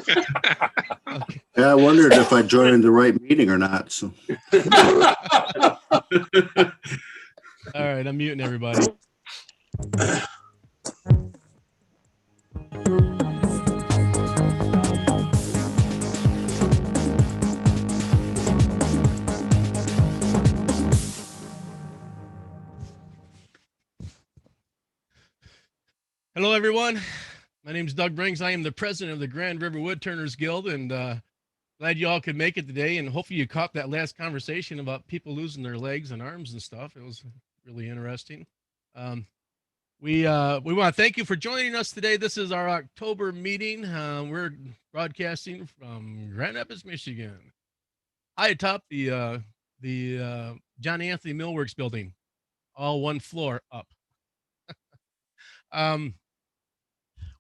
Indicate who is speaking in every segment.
Speaker 1: Okay.
Speaker 2: Yeah, I wondered if I joined the right meeting or not. So
Speaker 1: All right, I'm muting everybody. Hello, everyone. My name is Doug Brings. I am the president of the Grand River Woodturners Guild, and glad you all could make it today. And hopefully you caught that last conversation about people losing their legs and arms and stuff. It was really interesting. We want to thank you for joining us today. This is our October meeting. We're broadcasting from Grand Rapids, Michigan, high atop the John Anthony Millworks building, all one floor up.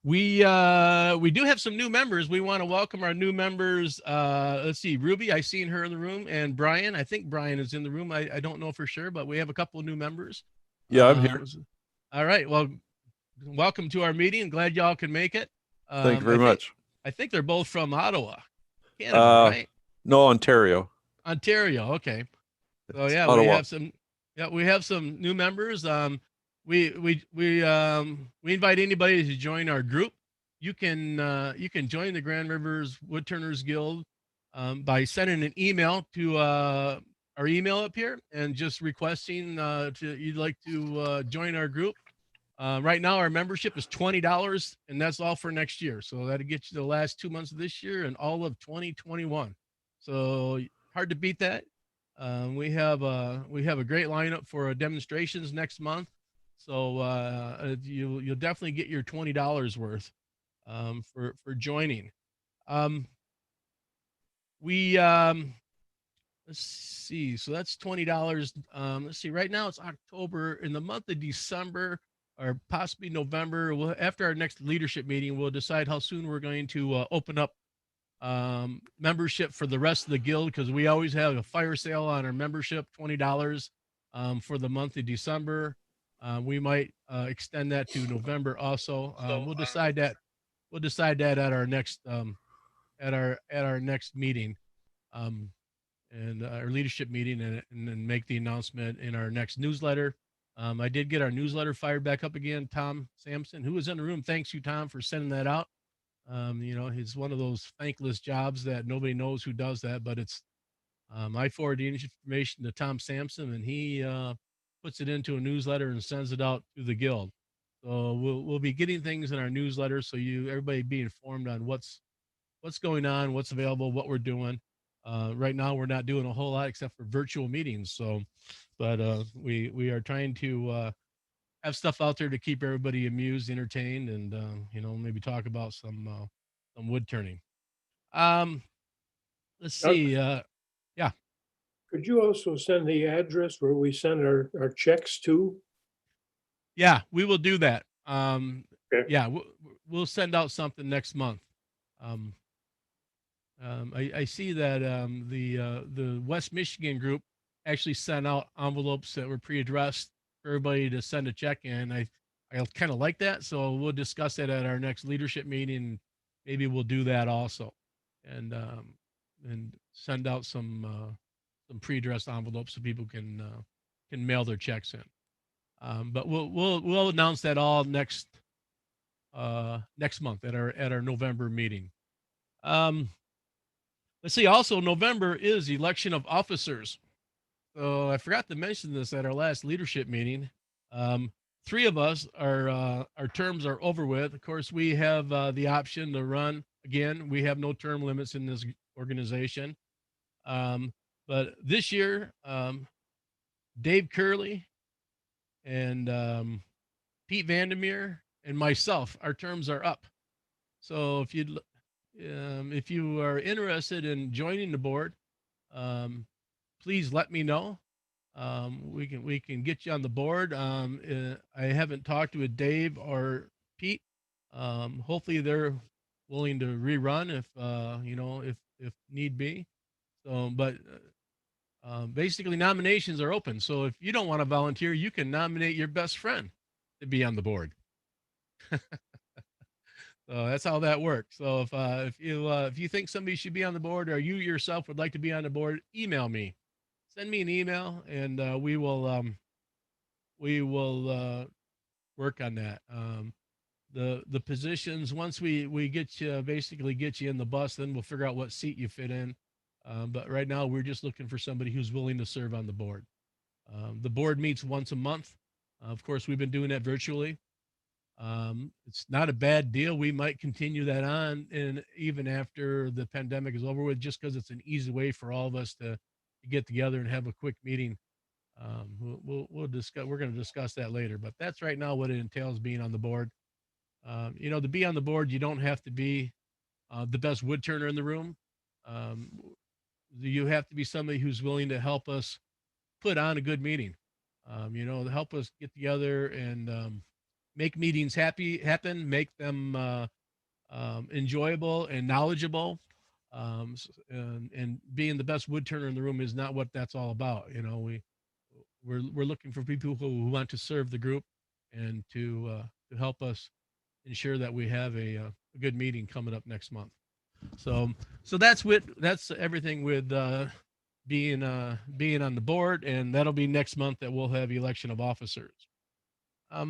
Speaker 1: We do have some new members. We want to welcome our new members. Let's see, Ruby, I seen her in the room, and Brian. I think Brian is in the room. I don't know for sure, but we have a couple of new members.
Speaker 3: Yeah, I'm here.
Speaker 1: All right. Well, welcome to our meeting. Glad y'all can make it.
Speaker 3: Thank you very much.
Speaker 1: I think they're both from Ottawa, Canada, right?
Speaker 3: No, Ontario.
Speaker 1: Ontario. Okay. So yeah,
Speaker 3: Ottawa.
Speaker 1: we have some new members. We invite anybody to join our group. You can join the Grand Rivers Woodturners Guild by sending an email to our email up here and just requesting you'd like to join our group. Right now our membership is $20, and that's all for next year. So that'll get you the last 2 months of this year and all of 2021. So hard to beat that. We have a great lineup for demonstrations next month. So you'll definitely get your $20 worth for joining. Let's see. So that's $20. Let's see. Right now it's October. In the month of December or possibly November, after our next leadership meeting, we'll decide how soon we're going to open up membership for the rest of the guild, because we always have a fire sale on our membership, $20 for the month of December. We might extend that to November also. We'll decide that at our next next meeting, and our leadership meeting, and then make the announcement in our next newsletter. I did get our newsletter fired back up again. Tom Sampson, who was in the room, thanks you, Tom, for sending that out. It's one of those thankless jobs that nobody knows who does that, but it's I forward the information to Tom Sampson, and he puts it into a newsletter and sends it out to the guild. So we'll be getting things in our newsletter, so everybody be informed on what's going on, what's available, what we're doing. Right now we're not doing a whole lot except for virtual meetings. So, but we are trying to have stuff out there to keep everybody amused, entertained, and maybe talk about some wood turning. Let's see. Yeah.
Speaker 4: Could you also send the address where we send our checks to?
Speaker 1: Yeah, we will do that.
Speaker 4: Okay.
Speaker 1: Yeah, we'll send out something next month. I see that the West Michigan group actually sent out envelopes that were pre-addressed for everybody to send a check in. I kind of like that, so we'll discuss that at our next leadership meeting. Maybe we'll do that also, and send out some pre-addressed envelopes so people can mail their checks in. But we'll announce that all next month at our November meeting. Let's see. Also, November is election of officers. So I forgot to mention this at our last leadership meeting. 3 of us, our terms are over with. Of course, we have the option to run again. We have no term limits in this organization. But this year, Dave Curley and Pete Vandermeer and myself, our terms are up. So if you are interested in joining the board, please let me know. We can get you on the board. I haven't talked with Dave or Pete. Hopefully they're willing to rerun if need be. So, but basically nominations are open. So if you don't want to volunteer, you can nominate your best friend to be on the board. So that's how that works. So if you think somebody should be on the board, or you yourself would like to be on the board, email me. Send me an email, and we will work on that. The positions, once we get you, basically get you in the bus, then we'll figure out what seat you fit in. But right now we're just looking for somebody who's willing to serve on the board. The board meets once a month. Of course, we've been doing that virtually. It's not a bad deal. We might continue that on, and even after the pandemic is over with, just because it's an easy way for all of us to get together and have a quick meeting. We'll discuss. We're going to discuss that later, but that's right now what it entails being on the board. To be on the board, you don't have to be the best wood turner in the room. Um, you have to be somebody who's willing to help us put on a good meeting. To help us get together and make meetings happen, make them enjoyable and knowledgeable. And being the best wood turner in the room is not what that's all about. We're looking for people who want to serve the group and to help us ensure that we have a good meeting coming up next month. So that's everything with being on the board, and that'll be next month that we'll have election of officers. A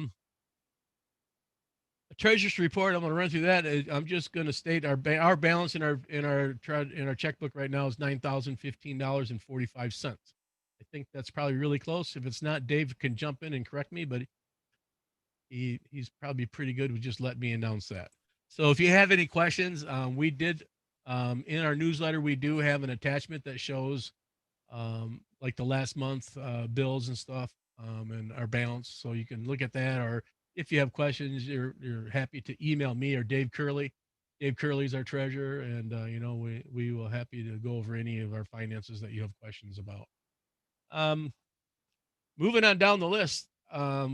Speaker 1: treasurer's report. I'm going to run through that. I'm just going to state our balance in our checkbook right now is $9,015.45. I think that's probably really close. If it's not, Dave can jump in and correct me, but he's probably pretty good with just letting me announce that. So if you have any questions, we did in our newsletter, we do have an attachment that shows like the last month bills and stuff, and our balance. So you can look at that, or if you have questions, you're happy to email me or Dave Curley. Dave Curley is our treasurer, and we will happy to go over any of our finances that you have questions about. Moving on down the list,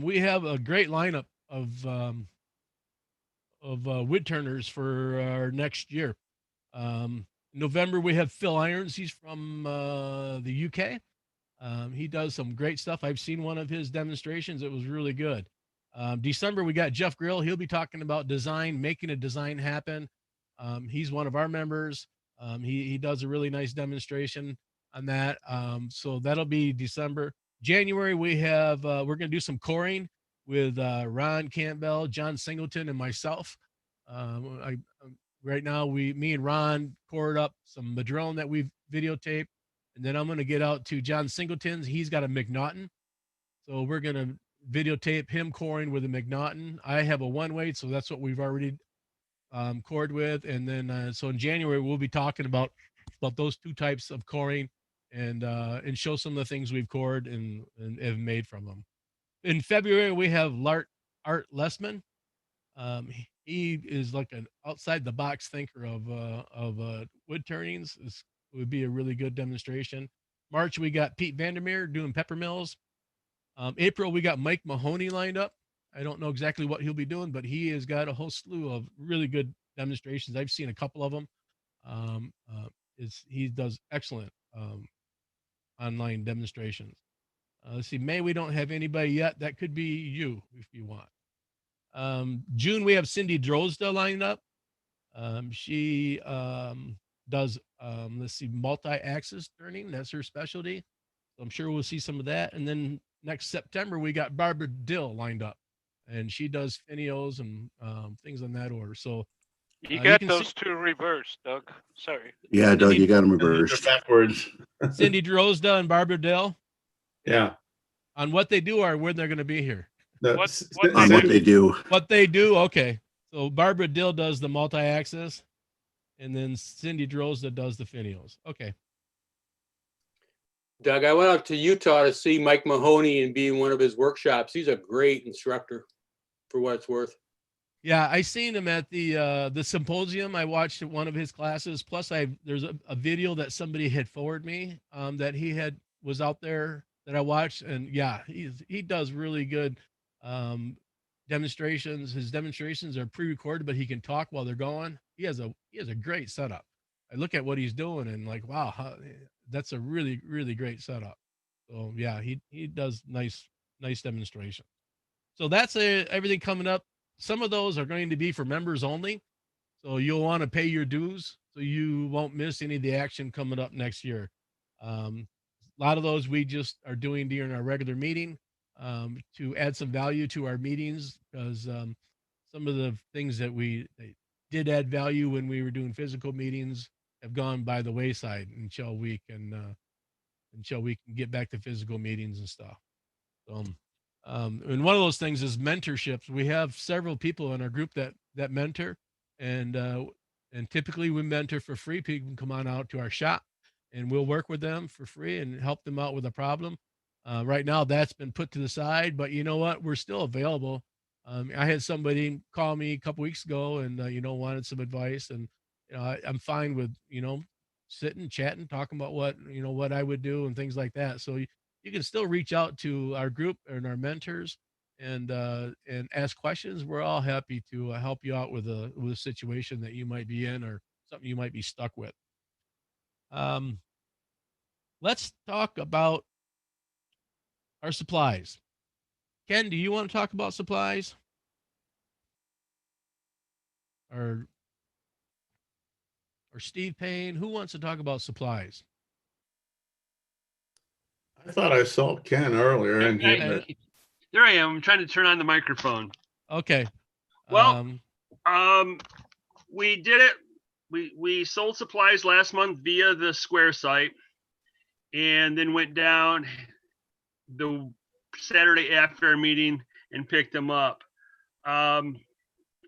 Speaker 1: we have a great lineup of Woodturners for our next year. November, we have Phil Irons. He's from the UK. He does some great stuff. I've seen one of his demonstrations. It was really good. December, we got Jeff Grill. He'll be talking about design, making a design happen. He's one of our members. He does a really nice demonstration on that. So that'll be December. January, we have we're going to do some coring with Ron Campbell, John Singleton, and myself. Right now, me and Ron cored up some Madrone that we've videotaped, and then I'm going to get out to John Singleton's. He's got a McNaughton, so we're going to videotape him coring with a McNaughton. I have a one weight, so that's what we've already cored with. And then so in January we'll be talking about those two types of coring and show some of the things we've cored and have made from them. In February we have Art Lessman. He is like an outside the box thinker of wood turnings. This would be a really good demonstration. March we got Pete Vandermeer doing pepper mills. April, we got Mike Mahoney lined up. I don't know exactly what he'll be doing, but he has got a whole slew of really good demonstrations. I've seen a couple of them. He does excellent online demonstrations. Let's see, May, we don't have anybody yet. That could be you if you want. June, we have Cindy Drozda lined up. She does, let's see, multi-axis turning. That's her specialty. So I'm sure we'll see some of that. And then next September, we got Barbara Dill lined up, and she does finials and things on that order. So
Speaker 5: you got those two reversed, Doug. Sorry.
Speaker 2: Yeah, Doug, you got them reversed.
Speaker 6: Backwards.
Speaker 1: Cindy Drozda and Barbara Dill.
Speaker 6: Yeah.
Speaker 1: On what they do or when they're going to be here.
Speaker 5: What
Speaker 2: they do.
Speaker 1: What they do. Okay. So Barbara Dill does the multi-axis, and then Cindy Drozda does the finials. Okay.
Speaker 7: Doug, I went out to Utah to see Mike Mahoney and be in one of his workshops. He's a great instructor, for what it's worth.
Speaker 1: Yeah, I seen him at the symposium. I watched one of his classes. Plus, there's a video that somebody had forwarded me that he was out there that I watched, and yeah, he does really good demonstrations. His demonstrations are pre-recorded, but he can talk while they're going. He has a great setup. I look at what he's doing and like, wow, that's a really, really great setup. So yeah, he does nice demonstration. So that's everything coming up. Some of those are going to be for members only. So you'll want to pay your dues so you won't miss any of the action coming up next year. A lot of those we just are doing during our regular meeting to add some value to our meetings because some of the things that we did add value when we were doing physical meetings have gone by the wayside until we can get back to physical meetings and stuff. So, and one of those things is mentorships. We have several people in our group that mentor, and typically we mentor for free. People can come on out to our shop, and we'll work with them for free and help them out with a problem. Right now, that's been put to the side, but you know what? We're still available. I had somebody call me a couple weeks ago, and wanted some advice, and I'm fine with sitting, chatting, talking about what I would do and things like that. So you can still reach out to our group and our mentors and ask questions. We're all happy to help you out with a situation that you might be in or something you might be stuck with. Let's talk about our supplies. Ken, do you want to talk about supplies? Or Steve Payne, who wants to talk about supplies?
Speaker 6: I thought I saw Ken earlier and
Speaker 8: There I am. I'm trying to turn on the microphone.
Speaker 1: Okay.
Speaker 8: Well, we did it. We sold supplies last month via the Square site, and then went down the Saturday after our meeting and picked them up.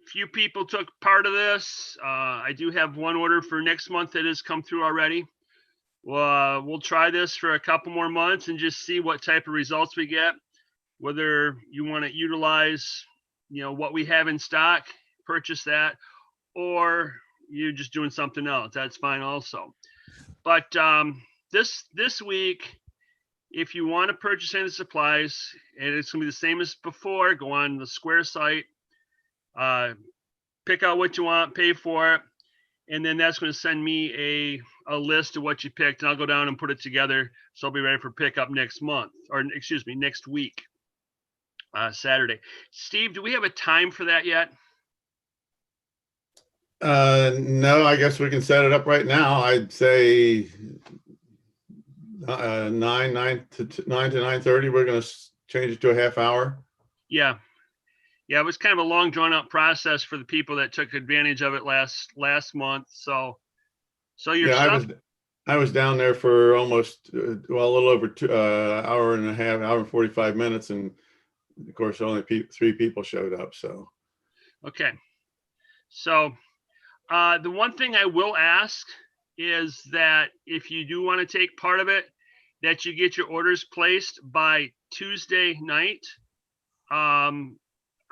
Speaker 8: Few people took part of this. I do have one order for next month that has come through already. We'll try this for a couple more months and just see what type of results we get. Whether you want to utilize, what we have in stock, purchase that, or you're just doing something else. That's fine also. But this week, if you want to purchase any supplies, and it's gonna be the same as before, go on the Square site, pick out what you want, pay for it, and then that's going to send me a list of what you picked, and I'll go down and put it together so I'll be ready for pickup next week, Saturday. Steve, do we have a time for that yet?
Speaker 6: no, I guess we can set it up right now. I'd say 9 to 9:30. We're going to change it to a half hour.
Speaker 8: Yeah, it was kind of a long, drawn out process for the people that took advantage of it last month. So your stuff.
Speaker 6: I was down there for almost a little over hour and a half, hour and 45 minutes, and of course only 3 people showed up. So
Speaker 8: okay, so the one thing I will ask is that if you do want to take part of it, that you get your orders placed by Tuesday night. I'm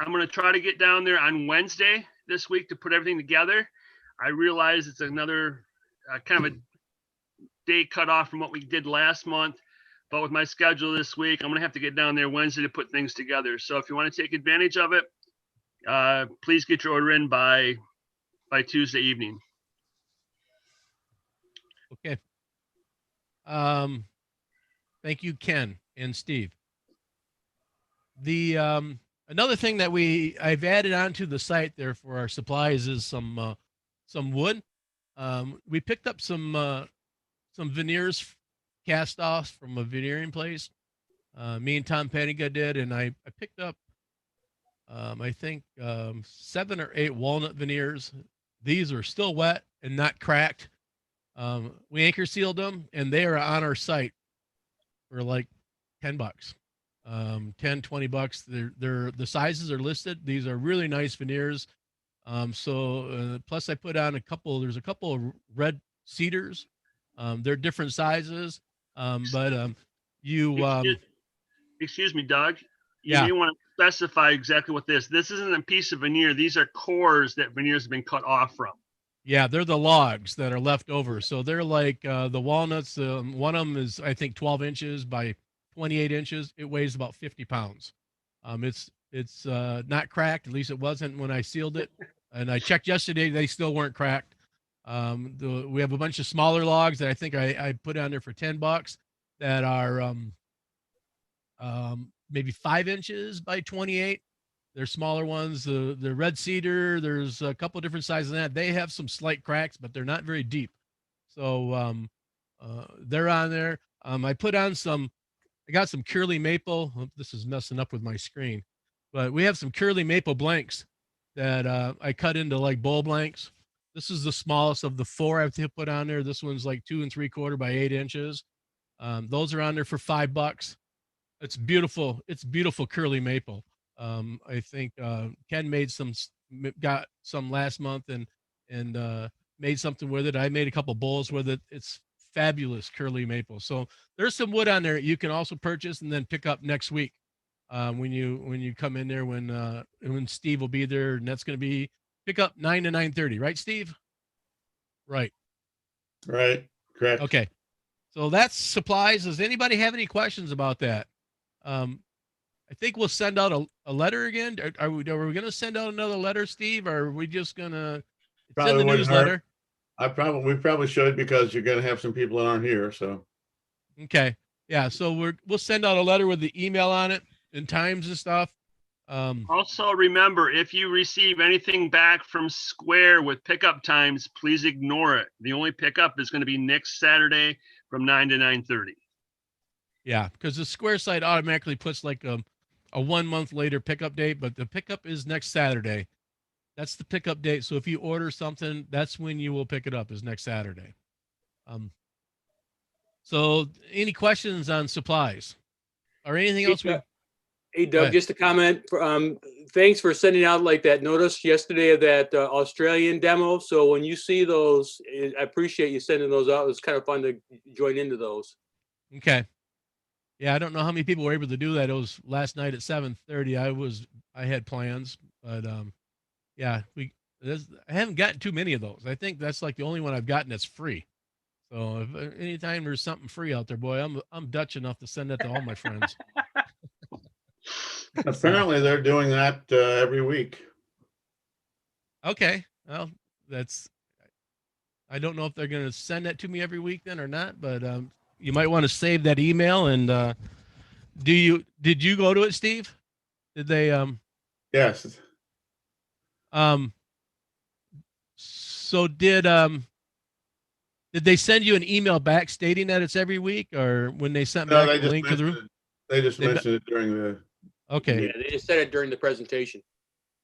Speaker 8: going to try to get down there on Wednesday this week to put everything together. I realize it's another kind of a day cut off from what we did last month, but with my schedule this week, I'm going to have to get down there Wednesday to put things together. So if you want to take advantage of it, please get your order in by Tuesday evening.
Speaker 1: Okay. Thank you, Ken and Steve. The another thing that I've added onto the site there for our supplies is some wood. We picked up some veneers cast offs from a veneering place. Me and Tom Peniga did, and I picked up I think 7 or 8 walnut veneers. These are still wet and not cracked. We anchor sealed them, and they are on our site for like $10. $10-20. They're the sizes are listed. These are really nice veneers. Plus I put on there's a couple of red cedars. They're different sizes.
Speaker 8: Excuse me, Doug. You
Speaker 1: Yeah.
Speaker 8: may want to specify exactly what this isn't a piece of veneer. These are cores that veneers have been cut off from.
Speaker 1: Yeah, they're the logs that are left over. So they're like the walnuts. One of them is, I think, 12 inches by 28 inches. It weighs about 50 pounds. It's not cracked. At least it wasn't when I sealed it. And I checked yesterday; they still weren't cracked. We have a bunch of smaller logs that I think I put on there for $10 that are maybe 5 inches by 28. There's smaller ones, the red cedar. There's a couple different sizes of that. They have some slight cracks, but they're not very deep. So they're on there. I put on some. I got some curly maple. Oh, this is messing up with my screen, but we have some curly maple blanks that I cut into like bowl blanks. This is the smallest of the 4 I have to put on there. This one's like 2 3/4 by 8 inches. Those are on there for $5. It's beautiful. It's beautiful curly maple. I think Ken made got some last month and made something with it. I made a couple bowls with it. It's fabulous curly maple. So there's some wood on there you can also purchase and then pick up next week when you come in there when Steve will be there, and that's going to be pick up 9 to 9:30, right, Steve? Right.
Speaker 6: Right. Correct.
Speaker 1: Okay. So that's supplies. Does anybody have any questions about that? I think we'll send out a letter again. Are we going to send out another letter, Steve? Or are we just going to send the
Speaker 6: wouldn't hurt.
Speaker 1: newsletter?
Speaker 6: We probably should, because you're going to have some people that aren't here. So.
Speaker 1: Okay. Yeah. So we'll send out a letter with the email on it and times and stuff.
Speaker 8: Also, remember, if you receive anything back from Square with pickup times, please ignore it. The only pickup is going to be next Saturday from 9 to 9:30.
Speaker 1: Yeah, because the Square site automatically puts like a 1 month later pickup date, but the pickup is next Saturday. That's the pickup date. So if you order something, that's when you will pick it up, is next Saturday. So any questions on supplies or anything else?
Speaker 7: Hey, Doug, just a comment. Thanks for sending out like that notice yesterday of that Australian demo. So when you see those, I appreciate you sending those out. It's kind of fun to join into those.
Speaker 1: Okay. Yeah, I don't know how many people were able to do that. It was last night at 7:30. I had plans, but yeah, I haven't gotten too many of those. I think that's like the only one I've gotten that's free. So if anytime there's something free out there, boy, I'm Dutch enough to send that to all my friends.
Speaker 6: Apparently they're doing that every week.
Speaker 1: Okay. Well, I don't know if they're going to send that to me every week then or not, but you might want to save that email. And did you go to it, Steve? Did they
Speaker 6: Yes.
Speaker 1: So did they send you an email back stating that it's every week, or when they sent
Speaker 6: No,
Speaker 1: back the link to the room?
Speaker 6: They just mentioned it during the.
Speaker 1: Okay.
Speaker 7: Yeah, they just said it during the presentation.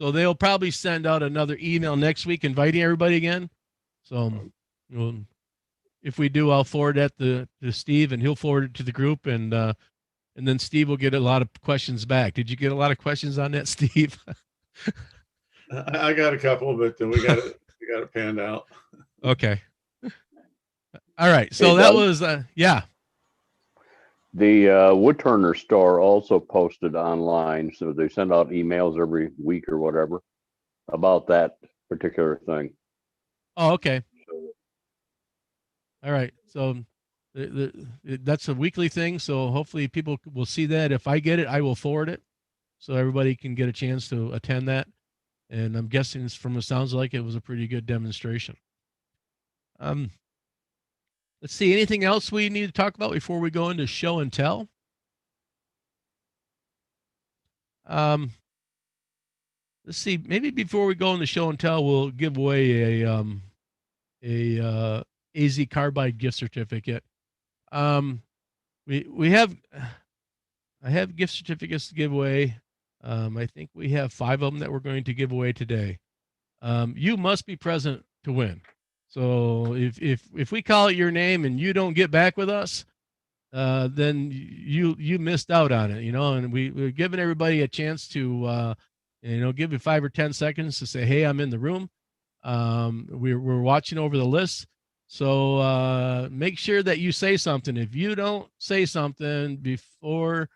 Speaker 1: So they'll probably send out another email next week inviting everybody again. So if we do, I'll forward that to Steve, and he'll forward it to the group, and then Steve will get a lot of questions back. Did you get a lot of questions on that, Steve?
Speaker 6: I got a couple, but we got it panned out.
Speaker 1: Okay. All right. So
Speaker 9: Hey,
Speaker 1: that
Speaker 9: Doug?
Speaker 1: was yeah.
Speaker 9: The Woodturners store also posted online, so they send out emails every week or whatever about that particular thing.
Speaker 1: Oh, okay. All right. So that's a weekly thing. So hopefully people will see that. If I get it, I will forward it so everybody can get a chance to attend that. And I'm guessing from the sounds like it was a pretty good demonstration. Let's see. Anything else we need to talk about before we go into show and tell? Let's see. Maybe before we go into show and tell, we'll give away a AZ Carbide gift certificate. We have I have gift certificates to give away. I think we have 5 of them that we're going to give away today. You must be present to win. So if we call it your name and you don't get back with us, then you missed out on it, and we're giving everybody a chance to, give you 5 or 10 seconds to say, hey, I'm in the room. We're watching over the list. So make sure that you say something. If you don't say something before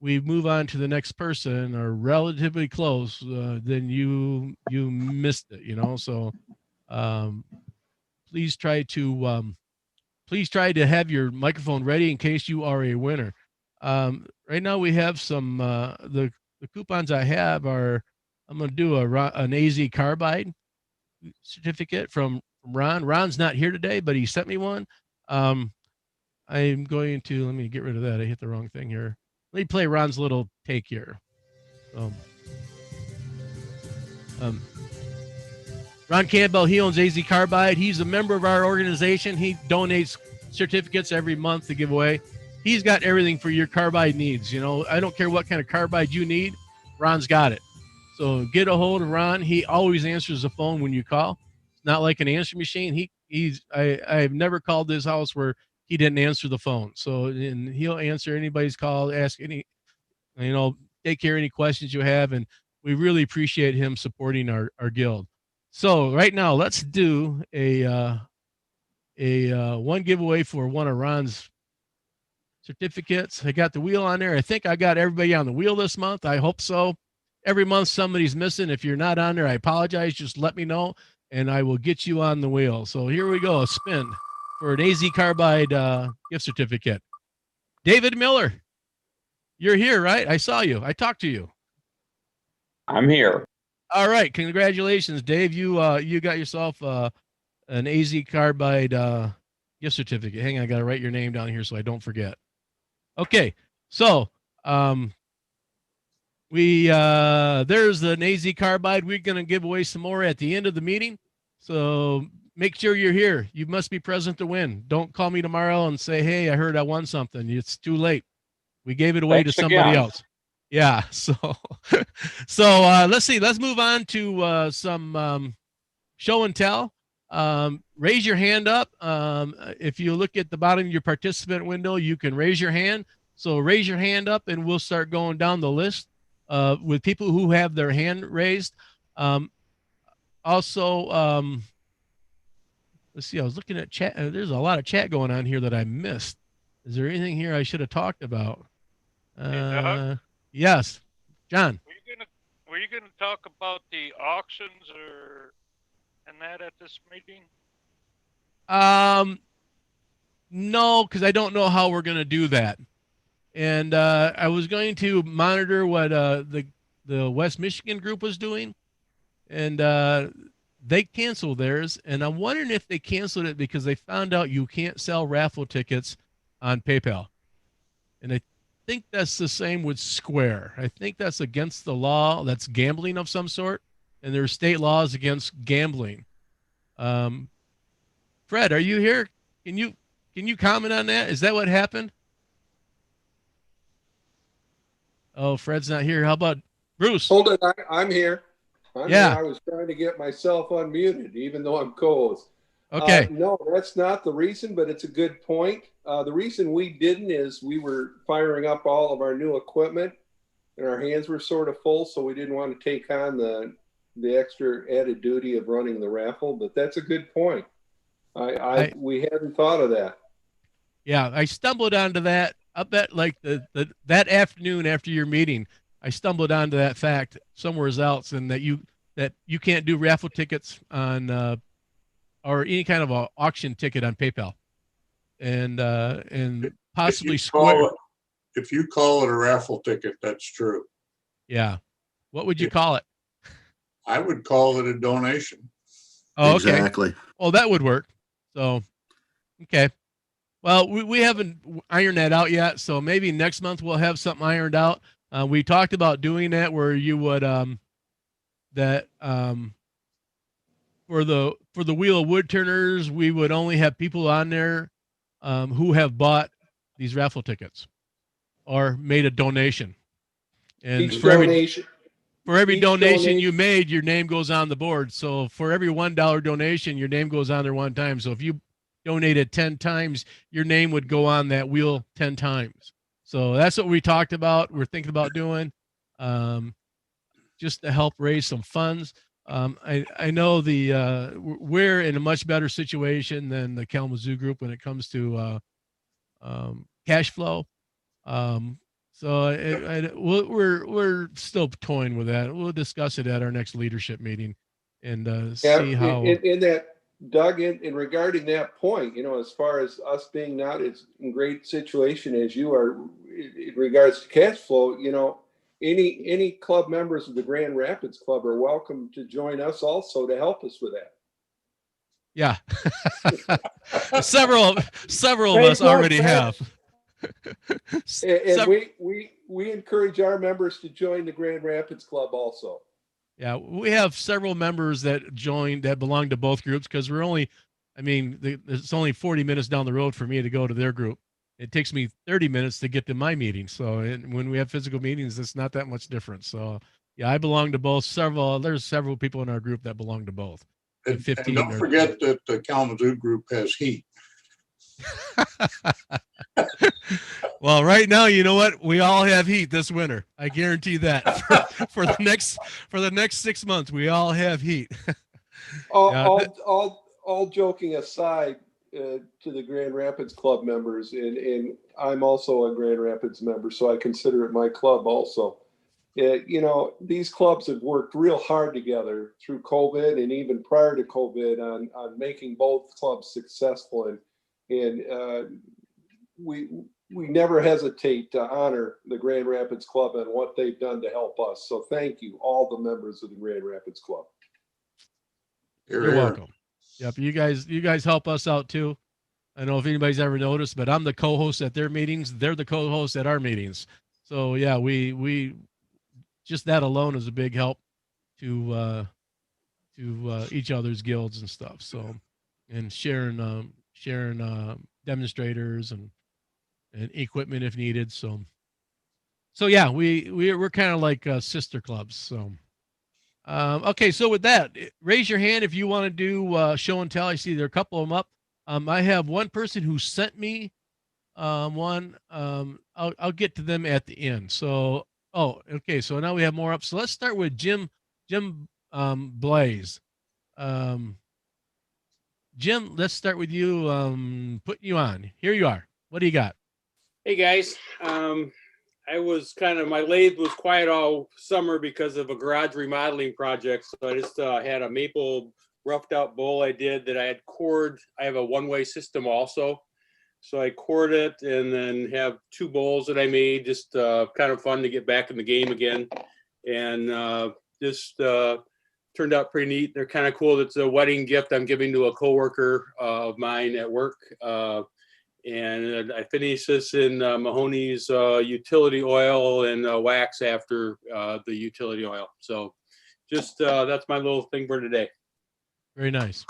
Speaker 1: we move on to the next person or relatively close, then you missed it, so please try to have your microphone ready in case you are a winner. Right now we have some the coupons I have are, I'm going to do an AZ Carbide certificate from Ron. Ron's not here today, but he sent me one. I'm going to, let me get rid of that. I hit the wrong thing here. Let me play Ron's little take here. Ron Campbell, he owns AZ Carbide. He's a member of our organization. He donates certificates every month to give away. He's got everything for your carbide needs. You know, I don't care what kind of carbide you need. Ron's got it. So get a hold of Ron. He always answers the phone when you call. It's not like an answer machine. I've never called his house where he didn't answer the phone. So, and he'll answer anybody's call, ask any, take care of any questions you have. And we really appreciate him supporting our guild. So right now, let's do a one giveaway for one of Ron's certificates. I got the wheel on there. I think I got everybody on the wheel this month. I hope so. Every month somebody's missing. If you're not on there, I apologize. Just let me know, and I will get you on the wheel. So here we go. A spin for an AZ Carbide gift certificate. David Miller, you're here, right? I saw you. I talked to you.
Speaker 10: I'm here.
Speaker 1: All right. Congratulations, Dave. You got yourself an AZ Carbide gift certificate. Hang on. I got to write your name down here so I don't forget. Okay. So there's an AZ Carbide. We're going to give away some more at the end of the meeting. So make sure you're here. You must be present to win. Don't call me tomorrow and say, hey, I heard I won something. It's too late. We gave it away to somebody else. Yeah. So, let's see. Let's move on to some show and tell. Raise your hand up. If you look at the bottom of your participant window, you can raise your hand. So raise your hand up and we'll start going down the list with people who have their hand raised. Also, let's see. I was looking at chat. There's a lot of chat going on here that I missed. Is there anything here I should have talked about? Yes, John.
Speaker 5: Were you gonna talk about the auctions and that at this meeting?
Speaker 1: No, because I don't know how we're gonna do that. And I was going to monitor what the West Michigan group was doing, and they canceled theirs. And I'm wondering if they canceled it because they found out you can't sell raffle tickets on PayPal. And I think that's the same with Square. I think that's against the law. That's gambling of some sort, and there are state laws against gambling. Fred, are you here? Can you comment on that? Is that what happened? Oh, Fred's not here. How about Bruce?
Speaker 11: Hold it. I'm here.
Speaker 1: Yeah.
Speaker 11: Here. I was trying to get myself unmuted, even though I'm co-host.
Speaker 1: Okay.
Speaker 11: No, that's not the reason, but it's a good point. The reason we didn't is we were firing up all of our new equipment and our hands were sort of full, so we didn't want to take on the extra added duty of running the raffle, but that's a good point. We hadn't thought of that. Yeah,
Speaker 1: I stumbled onto that. I bet like that afternoon after your meeting, I stumbled onto that fact somewhere else, and that you can't do raffle tickets on or any kind of a auction ticket on PayPal, and possibly Square.
Speaker 12: If you call it a raffle ticket, that's true.
Speaker 1: Yeah. What would you call it?
Speaker 12: I would call it a donation.
Speaker 1: Oh, okay.
Speaker 2: Exactly.
Speaker 1: Oh, that would work. So, okay. Well, we haven't ironed that out yet, so maybe next month we'll have something ironed out. We talked about doing that where you would for the Wheel of Woodturners, we would only have people on there who have bought these raffle tickets or made a donation. And for every donation you made, your name goes on the board. So for every $1 donation, your name goes on there one time. So if you donated 10 times, your name would go on that wheel 10 times. So that's what we talked about. We're thinking about doing just to help raise some funds. I know we're in a much better situation than the Kalamazoo group when it comes to cash flow. So we're still toying with that. We'll discuss it at our next leadership meeting and see how.
Speaker 11: In that, Doug, in regarding that point, as far as us being not as in great situation as you are in regards to cash flow, any club members of the Grand Rapids Club are welcome to join us also to help us with that.
Speaker 1: Yeah. several of us already have.
Speaker 11: And we encourage our members to join the Grand Rapids Club also.
Speaker 1: Yeah, we have several members that joined that belong to both groups because we're only, I mean, it's only 40 minutes down the road for me to go to their group. It takes me 30 minutes to get to my meeting. So when we have physical meetings, it's not that much different. So yeah, I belong to both. There's several people in our group that belong to both. Like
Speaker 12: And
Speaker 1: 15
Speaker 12: don't
Speaker 1: or-
Speaker 12: forget that the Kalamazoo group has heat.
Speaker 1: Well, right now, you know what? We all have heat this winter. I guarantee that for the next 6 months, we all have heat.
Speaker 11: All joking aside, to the Grand Rapids Club members, and I'm also a Grand Rapids member, so I consider it my club also. You know, these clubs have worked real hard together through COVID and even prior to COVID on making both clubs successful, and we never hesitate to honor the Grand Rapids Club and what they've done to help us. So thank you, all the members of the Grand Rapids Club.
Speaker 1: You're welcome. Yep, you guys help us out too. I don't know if anybody's ever noticed, but I'm the co-host at their meetings. They're the co-hosts at our meetings. So yeah, we just that alone is a big help to each other's guilds and stuff. So, and sharing demonstrators and equipment if needed. So yeah, we're kind of like sister clubs. So. Okay, so with that, raise your hand if you want to do show and tell. I see there are a couple of them up. I have one person who sent me one. I'll get to them at the end. So, okay. So now we have more up. So let's start with Jim Blaze. Jim, let's start with you. Putting you on. Here you are. What do you got?
Speaker 7: Hey guys, my lathe was quiet all summer because of a garage remodeling project. So I just had a maple roughed out bowl I did that I had cored. I have a one-way system also. So I cored it and then have 2 bowls that I made, just kind of fun to get back in the game again. And just turned out pretty neat. They're kind of cool. It's a wedding gift I'm giving to a coworker of mine at work. And I finished this in Mahoney's utility oil and wax after the utility oil. So just that's my little thing for today.
Speaker 1: Very nice.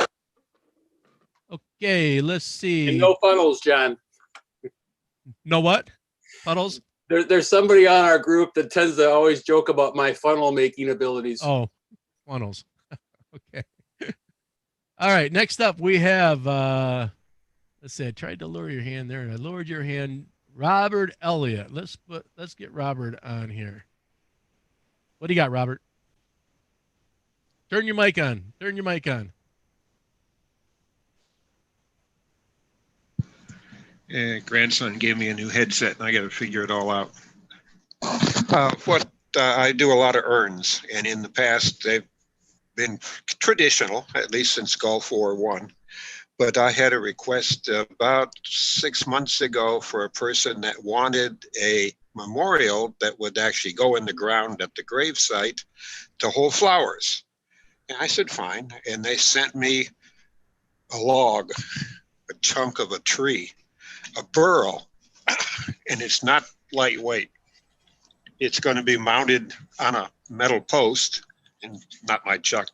Speaker 1: Okay, let's see.
Speaker 7: And no funnels, John.
Speaker 1: No what? Funnels?
Speaker 7: There's somebody on our group that tends to always joke about my funnel making abilities.
Speaker 1: Oh, funnels. Okay. All right, next up we have let's see, I tried to lower your hand there and I lowered your hand. Robert Elliott. Let's get Robert on here. What do you got, Robert? Turn your mic on. Turn your mic on.
Speaker 13: Grandson gave me a new headset and I got to figure it all out. I do a lot of urns, and in the past they've been traditional, at least since Gulf War I. But I had a request about 6 months ago for a person that wanted a memorial that would actually go in the ground at the gravesite to hold flowers. And I said, fine. And they sent me a log, a chunk of a tree, a burl, and it's not lightweight. It's going to be mounted on a metal post, and not my chuck.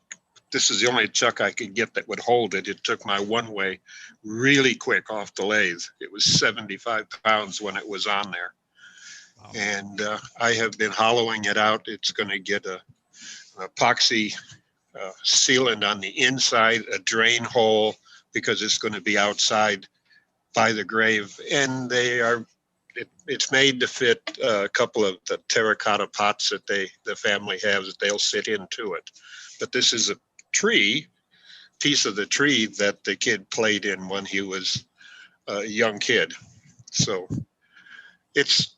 Speaker 13: This is the only chuck I could get that would hold it. It took my one-way really quick off the lathe. It was 75 pounds when it was on there. Wow. And I have been hollowing it out. It's going to get an epoxy sealant on the inside, a drain hole, because it's going to be outside by the grave. And it's made to fit a couple of the terracotta pots that the family has that they'll sit into it. But this is a piece of the tree that the kid played in when he was a young kid. So it's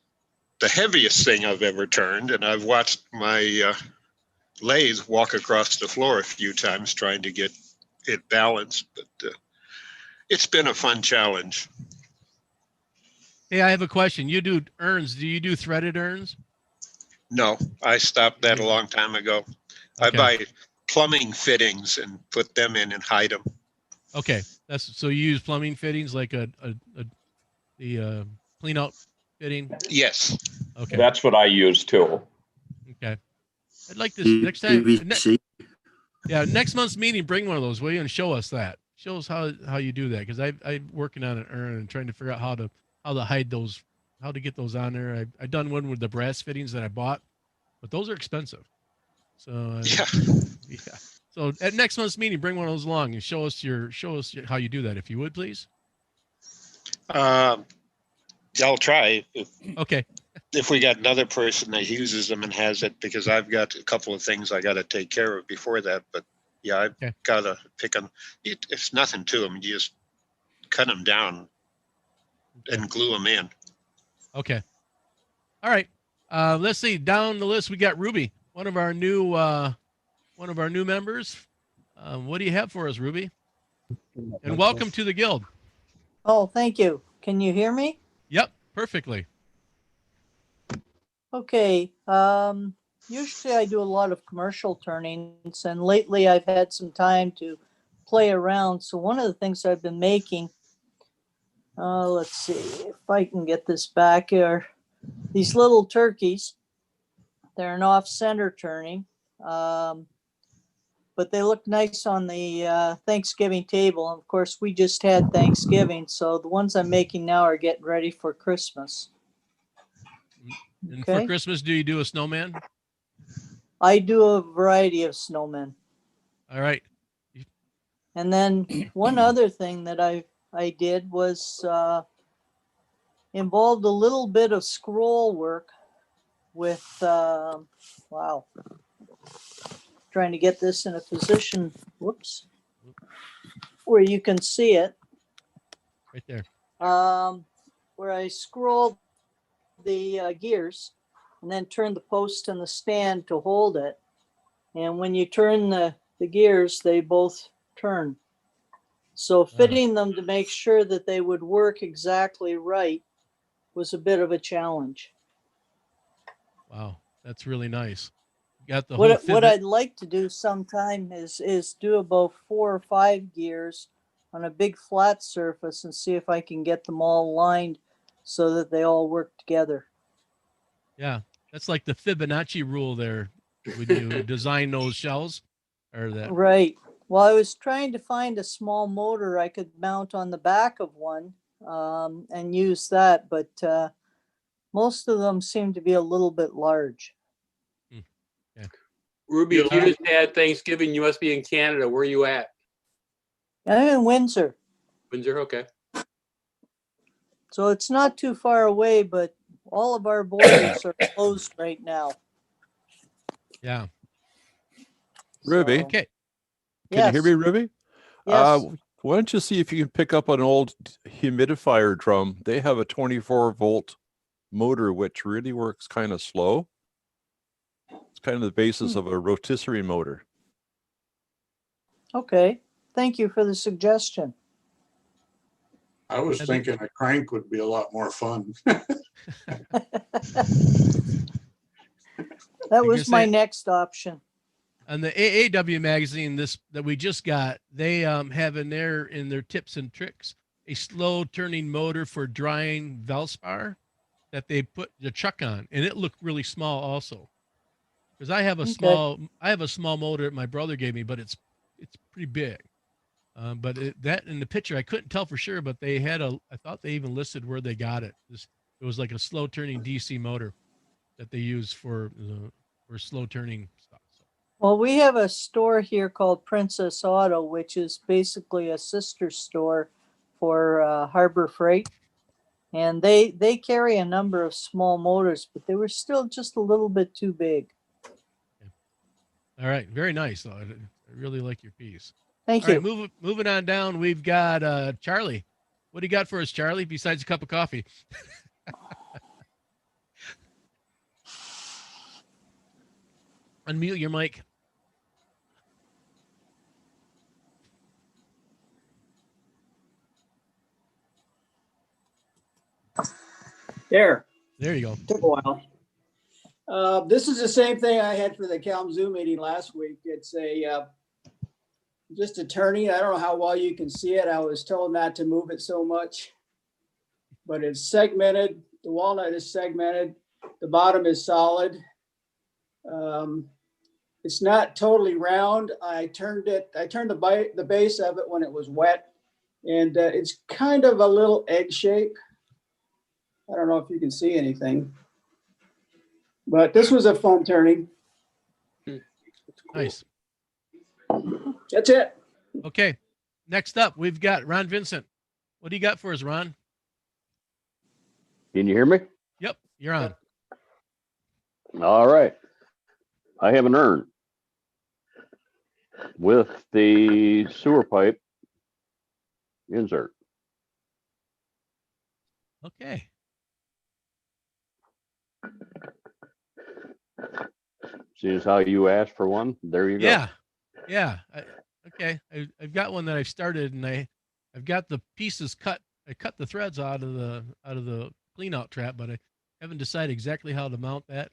Speaker 13: the heaviest thing I've ever turned, and I've watched my lathe walk across the floor a few times trying to get it balanced, but it's been a fun challenge.
Speaker 1: Hey, I have a question. You do urns. Do you do threaded urns?
Speaker 13: No, I stopped that a long time ago. Okay. I buy plumbing fittings and put them in and hide them.
Speaker 1: Okay, so you use plumbing fittings like the clean out fitting?
Speaker 13: Yes.
Speaker 1: Okay.
Speaker 10: That's what I use too.
Speaker 1: Okay. I'd like this next time.
Speaker 2: PVC.
Speaker 1: Yeah, next month's meeting, bring one of those, will you, and show us that. Show us how you do that, because I'm working on it and trying to figure out how to hide those, how to get those on there. I done one with the brass fittings that I bought, but those are expensive. So yeah. So at next month's meeting, bring one of those along and show us how you do that, if you would, please.
Speaker 13: I'll try.
Speaker 1: Okay.
Speaker 13: If we got another person that uses them and has it, because I've got a couple of things I got to take care of before that. But yeah, I've got to pick them. It's nothing to them. You just cut them down and glue them in.
Speaker 1: Okay. All right. Let's see. Down the list, we got Ruby, one of our new members. What do you have for us, Ruby? And welcome to the guild.
Speaker 14: Oh, thank you. Can you hear me?
Speaker 1: Yep, perfectly.
Speaker 14: Okay. Usually I do a lot of commercial turnings, and lately I've had some time to play around. So one of the things I've been making, let's see if I can get this back here. These little turkeys, they're an off-center turning, but they look nice on the Thanksgiving table. And of course, we just had Thanksgiving, so the ones I'm making now are getting ready for Christmas.
Speaker 1: And for Christmas, do you do a snowman?
Speaker 14: I do a variety of snowmen.
Speaker 1: All right.
Speaker 14: And then one other thing that I did was involved a little bit of scroll work with, wow, trying to get this in a position, whoops, where you can see it.
Speaker 1: Right there.
Speaker 14: Where I scrolled the gears and then turn the post and the stand to hold it. And when you turn the gears, they both turn. So fitting them to make sure that they would work exactly right was a bit of a challenge.
Speaker 1: Wow, that's really nice. You got the whole
Speaker 14: What I'd like to do sometime is do about 4 or 5 gears on a big flat surface and see if I can get them all lined so that they all work together.
Speaker 1: Yeah, that's like the Fibonacci rule there when you design those shells, or that.
Speaker 14: Right. Well, I was trying to find a small motor I could mount on the back of one and use that, but most of them seem to be a little bit large.
Speaker 1: Yeah.
Speaker 7: Ruby, if you just had Thanksgiving, you must be in Canada. Where are you at?
Speaker 14: I'm in Windsor.
Speaker 7: Windsor, okay.
Speaker 14: So it's not too far away, but all of our borders are closed right now.
Speaker 1: Yeah.
Speaker 3: Ruby.
Speaker 1: Okay.
Speaker 3: Can you hear me, Ruby?
Speaker 14: Yes.
Speaker 3: Why don't you see if you can pick up an old humidifier drum? They have a 24-volt motor, which really works kind of slow. It's kind of the basis of a rotisserie motor.
Speaker 14: Okay. Thank you for the suggestion.
Speaker 12: I was thinking a crank would be a lot more fun.
Speaker 14: That was my next option.
Speaker 1: On the AAW magazine, this that we just got, they have in their tips and tricks a slow turning motor for drying Valspar that they put the chuck on, and it looked really small also. Because I have a small motor that my brother gave me, but it's pretty big. But that in the picture I couldn't tell for sure, but they had I thought they even listed where they got it. It was like a slow turning DC motor that they use for slow turning stuff.
Speaker 14: Well, we have a store here called Princess Auto, which is basically a sister store for Harbor Freight. And they carry a number of small motors, but they were still just a little bit too big.
Speaker 1: All right. Very nice, though. I really like your piece.
Speaker 14: Thank
Speaker 1: you.
Speaker 14: you.
Speaker 1: All right, moving on down, we've got Charlie. What do you got for us, Charlie, besides a cup of coffee? Unmute your mic.
Speaker 15: There
Speaker 1: you go.
Speaker 15: Took a while. This is the same thing I had for the Kalamazoo meeting last week. It's just a turning. I don't know how well you can see it. I was told not to move it so much, but it's segmented. The walnut is segmented. The bottom is solid. It's not totally round. I turned the base of it when it was wet, and it's kind of a little egg shape. I don't know if you can see anything, but this was a fun turning.
Speaker 1: Nice.
Speaker 15: That's it.
Speaker 1: Okay. Next up, we've got Ron Vincent. What do you got for us, Ron?
Speaker 9: Can you hear me?
Speaker 1: Yep, you're on.
Speaker 9: All right. I have an urn with the sewer pipe insert.
Speaker 1: Okay.
Speaker 9: Seeing as how you asked for one, there you go.
Speaker 1: Yeah. Yeah. Okay. I've got one that I've started, and I've got the pieces cut. I cut the threads out of the clean out trap, but I haven't decided exactly how to mount that.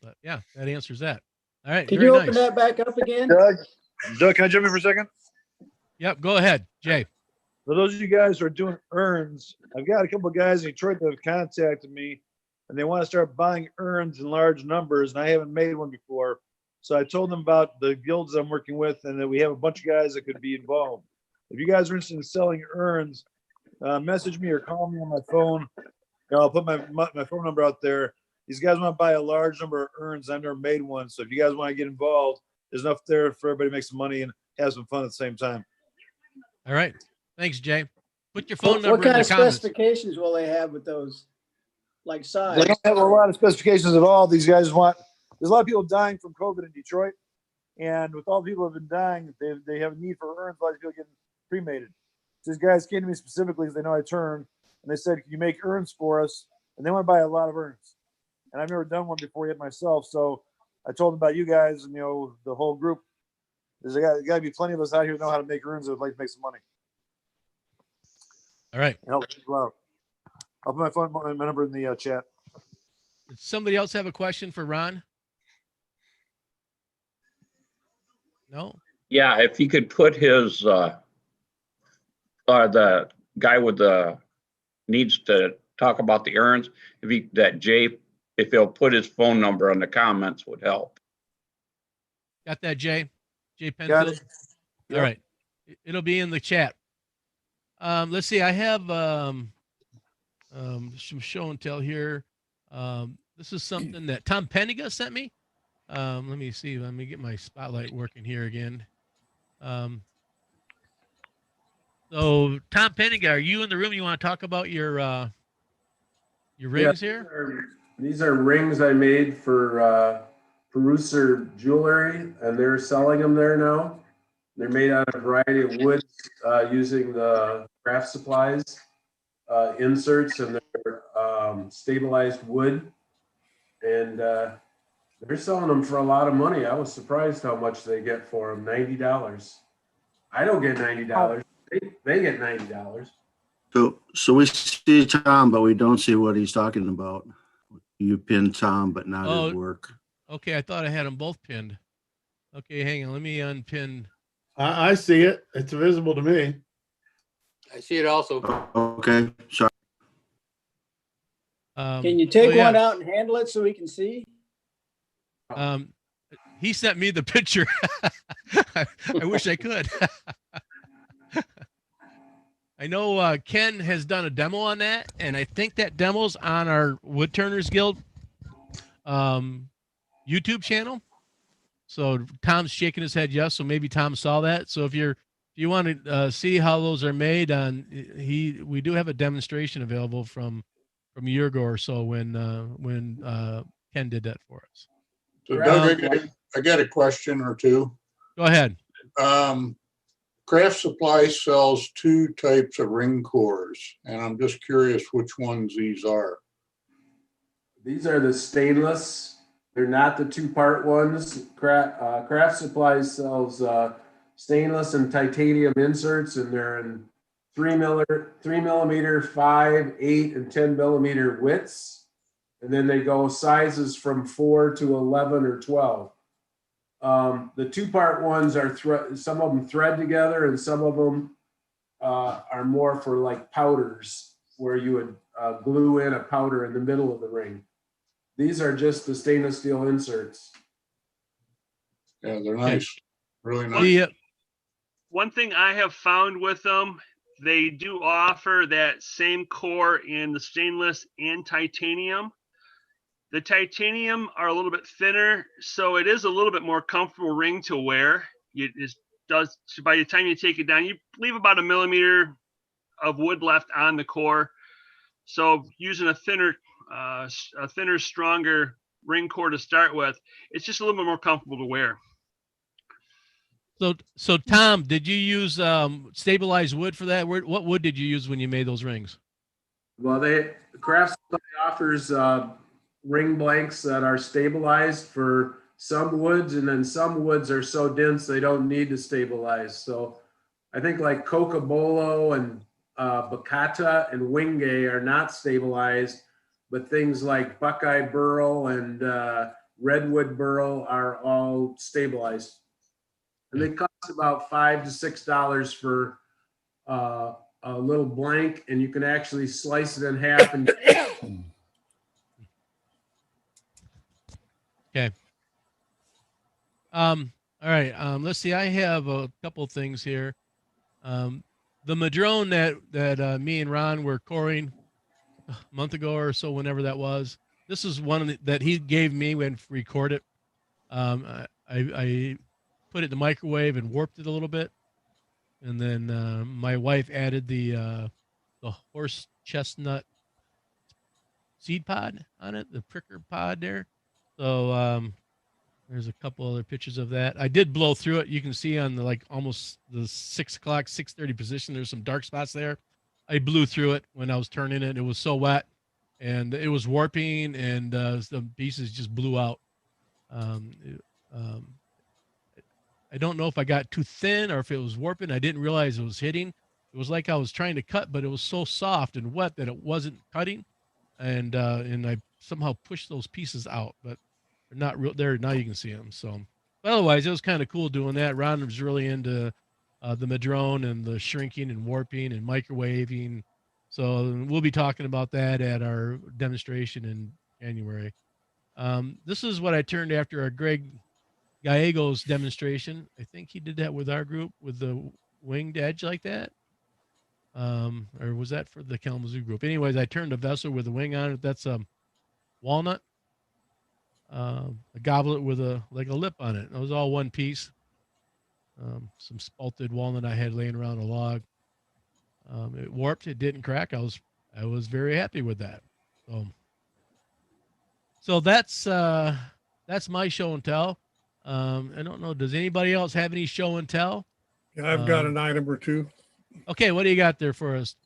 Speaker 1: But yeah, that answers that. All right.
Speaker 15: Can
Speaker 1: very
Speaker 15: you open
Speaker 1: nice.
Speaker 15: that back up again?
Speaker 16: Doug, can I jump in for a second?
Speaker 1: Yep. Go ahead, Jay.
Speaker 16: For those of you guys who are doing urns, I've got a couple of guys in Detroit that have contacted me, and they want to start buying urns in large numbers, and I haven't made one before. So I told them about the guilds I'm working with, and that we have a bunch of guys that could be involved. If you guys are interested in selling urns, message me or call me on my phone. I'll put my phone number out there. These guys want to buy a large number of urns. I've never made one. So if you guys want to get involved, there's enough there for everybody to make some money and have some fun at the same time.
Speaker 1: All right. Thanks, Jay. Put your phone number
Speaker 15: What kind
Speaker 1: in
Speaker 15: of
Speaker 1: the comments.
Speaker 15: specifications will they have with those? Like size?
Speaker 16: They don't have a lot of specifications at all. These guys want, there's a lot of people dying from COVID in Detroit. And with all the people who have been dying, they have a need for urns. A lot of people getting cremated. So these guys came to me specifically because they know I turn. And they said, can you make urns for us? And they want to buy a lot of urns. And I've never done one before yet myself. So I told them about you guys and, the whole group. There's got to be plenty of us out here who know how to make urns that would like to make some money.
Speaker 1: All right.
Speaker 16: And help people out. I'll put my number in the chat.
Speaker 1: Does somebody else have a question for Ron? No?
Speaker 10: Yeah, if he could put his, the guy with the, needs to talk about the urns, if he'll put his phone number on the comments would help.
Speaker 1: Got that, Jay? Jay
Speaker 16: Got
Speaker 1: Penfield?
Speaker 16: it.
Speaker 1: All
Speaker 16: Yep.
Speaker 1: right. It'll be in the chat. Let's see. I have some show and tell here. This is something that Tom Penniga sent me. Let me see. Let me get my spotlight working here again. So Tom Penniga, are you in the room? You want to talk about your rings here?
Speaker 17: These are rings I made for Peruser Jewelry, and they're selling them there now. They're made out of a variety of woods using the craft supplies inserts, and they're stabilized wood. And they're selling them for a lot of money. I was surprised how much they get for them, $90. I don't get $90. They get $90.
Speaker 2: So we see Tom, but we don't see what he's talking about. You pinned Tom, but not his work.
Speaker 1: Okay, I thought I had them both pinned. Okay, hang on. Let me unpin.
Speaker 6: I see it. It's visible to me.
Speaker 7: I see it also.
Speaker 2: Okay, sorry.
Speaker 15: Can you take one out and handle it so we can see?
Speaker 1: He sent me the picture. I wish I could. I know Ken has done a demo on that, and I think that demo's on our Woodturners Guild YouTube channel. So Tom's shaking his head yes, so maybe Tom saw that. So if you want to see how those are made, we do have a demonstration available from a year ago or so when Ken did that for us.
Speaker 12: So Doug, I got a question or two.
Speaker 1: Go ahead.
Speaker 12: Craft Supply sells two types of ring cores, and I'm just curious which ones these are.
Speaker 17: These are the stainless. They're not the two-part ones. Craft Supplies sells stainless and titanium inserts, and they're in 3 millimeter, 5, 8, and 10 millimeter widths. And then they go sizes from 4 to 11 or 12. The two-part ones are some of them thread together, and some of them are more for like powders, where you would glue in a powder in the middle of the ring. These are just the stainless steel inserts.
Speaker 12: Yeah, they're nice, really nice.
Speaker 1: The,
Speaker 8: One thing I have found with them, they do offer that same core in the stainless and titanium. The titanium are a little bit thinner, so it is a little bit more comfortable ring to wear. It is, does, by the time you take it down, you leave about 1 millimeter of wood left on the core. So using a thinner, stronger ring core to start with, it's just a little bit more comfortable to wear.
Speaker 1: So Tom, did you use stabilized wood for that? What wood did you use when you made those rings?
Speaker 17: Well, Craft Supply offers ring blanks that are stabilized for some woods, and then some woods are so dense they don't need to stabilize. So I think like Cocobolo and Bacata and Wingay are not stabilized, but things like Buckeye Burl and Redwood Burl are all stabilized. And they cost about $5 to $6 for a little blank, and you can actually slice it in half. And
Speaker 1: Okay. All right. Let's see. I have a couple things here. The Madrone that me and Ron were coring a month ago or so, whenever that was. This is one that he gave me when we recorded. I put it in the microwave and warped it a little bit, and then my wife added the horse chestnut seed pod on it, the pricker pod there. So there's a couple other pictures of that. I did blow through it. You can see on the almost the 6 o'clock, 6:30 position, there's some dark spots there. I blew through it when I was turning it. It was so wet, and it was warping, and the pieces just blew out. I don't know if I got too thin or if it was warping. I didn't realize it was hitting. It was like I was trying to cut, but it was so soft and wet that it wasn't cutting, and I somehow pushed those pieces out, but they're not real there. Now you can see them. So but otherwise, it was kind of cool doing that. Ron was really into the Madrone and the shrinking and warping and microwaving. So we'll be talking about that at our demonstration in January. This is what I turned after our Greg Gallegos demonstration. I think he did that with our group with the winged edge like that. Or was that for the Kalamazoo group? Anyways, I turned a vessel with a wing on it. That's a walnut, a goblet with a lip on it. It was all one piece. Some spalted walnut I had laying around a log. It warped. It didn't crack. I was very happy with that. So that's my show and tell. I don't know. Does anybody else have any show and tell?
Speaker 18: Yeah, I've got an item or two.
Speaker 1: Okay, what do you got there for us?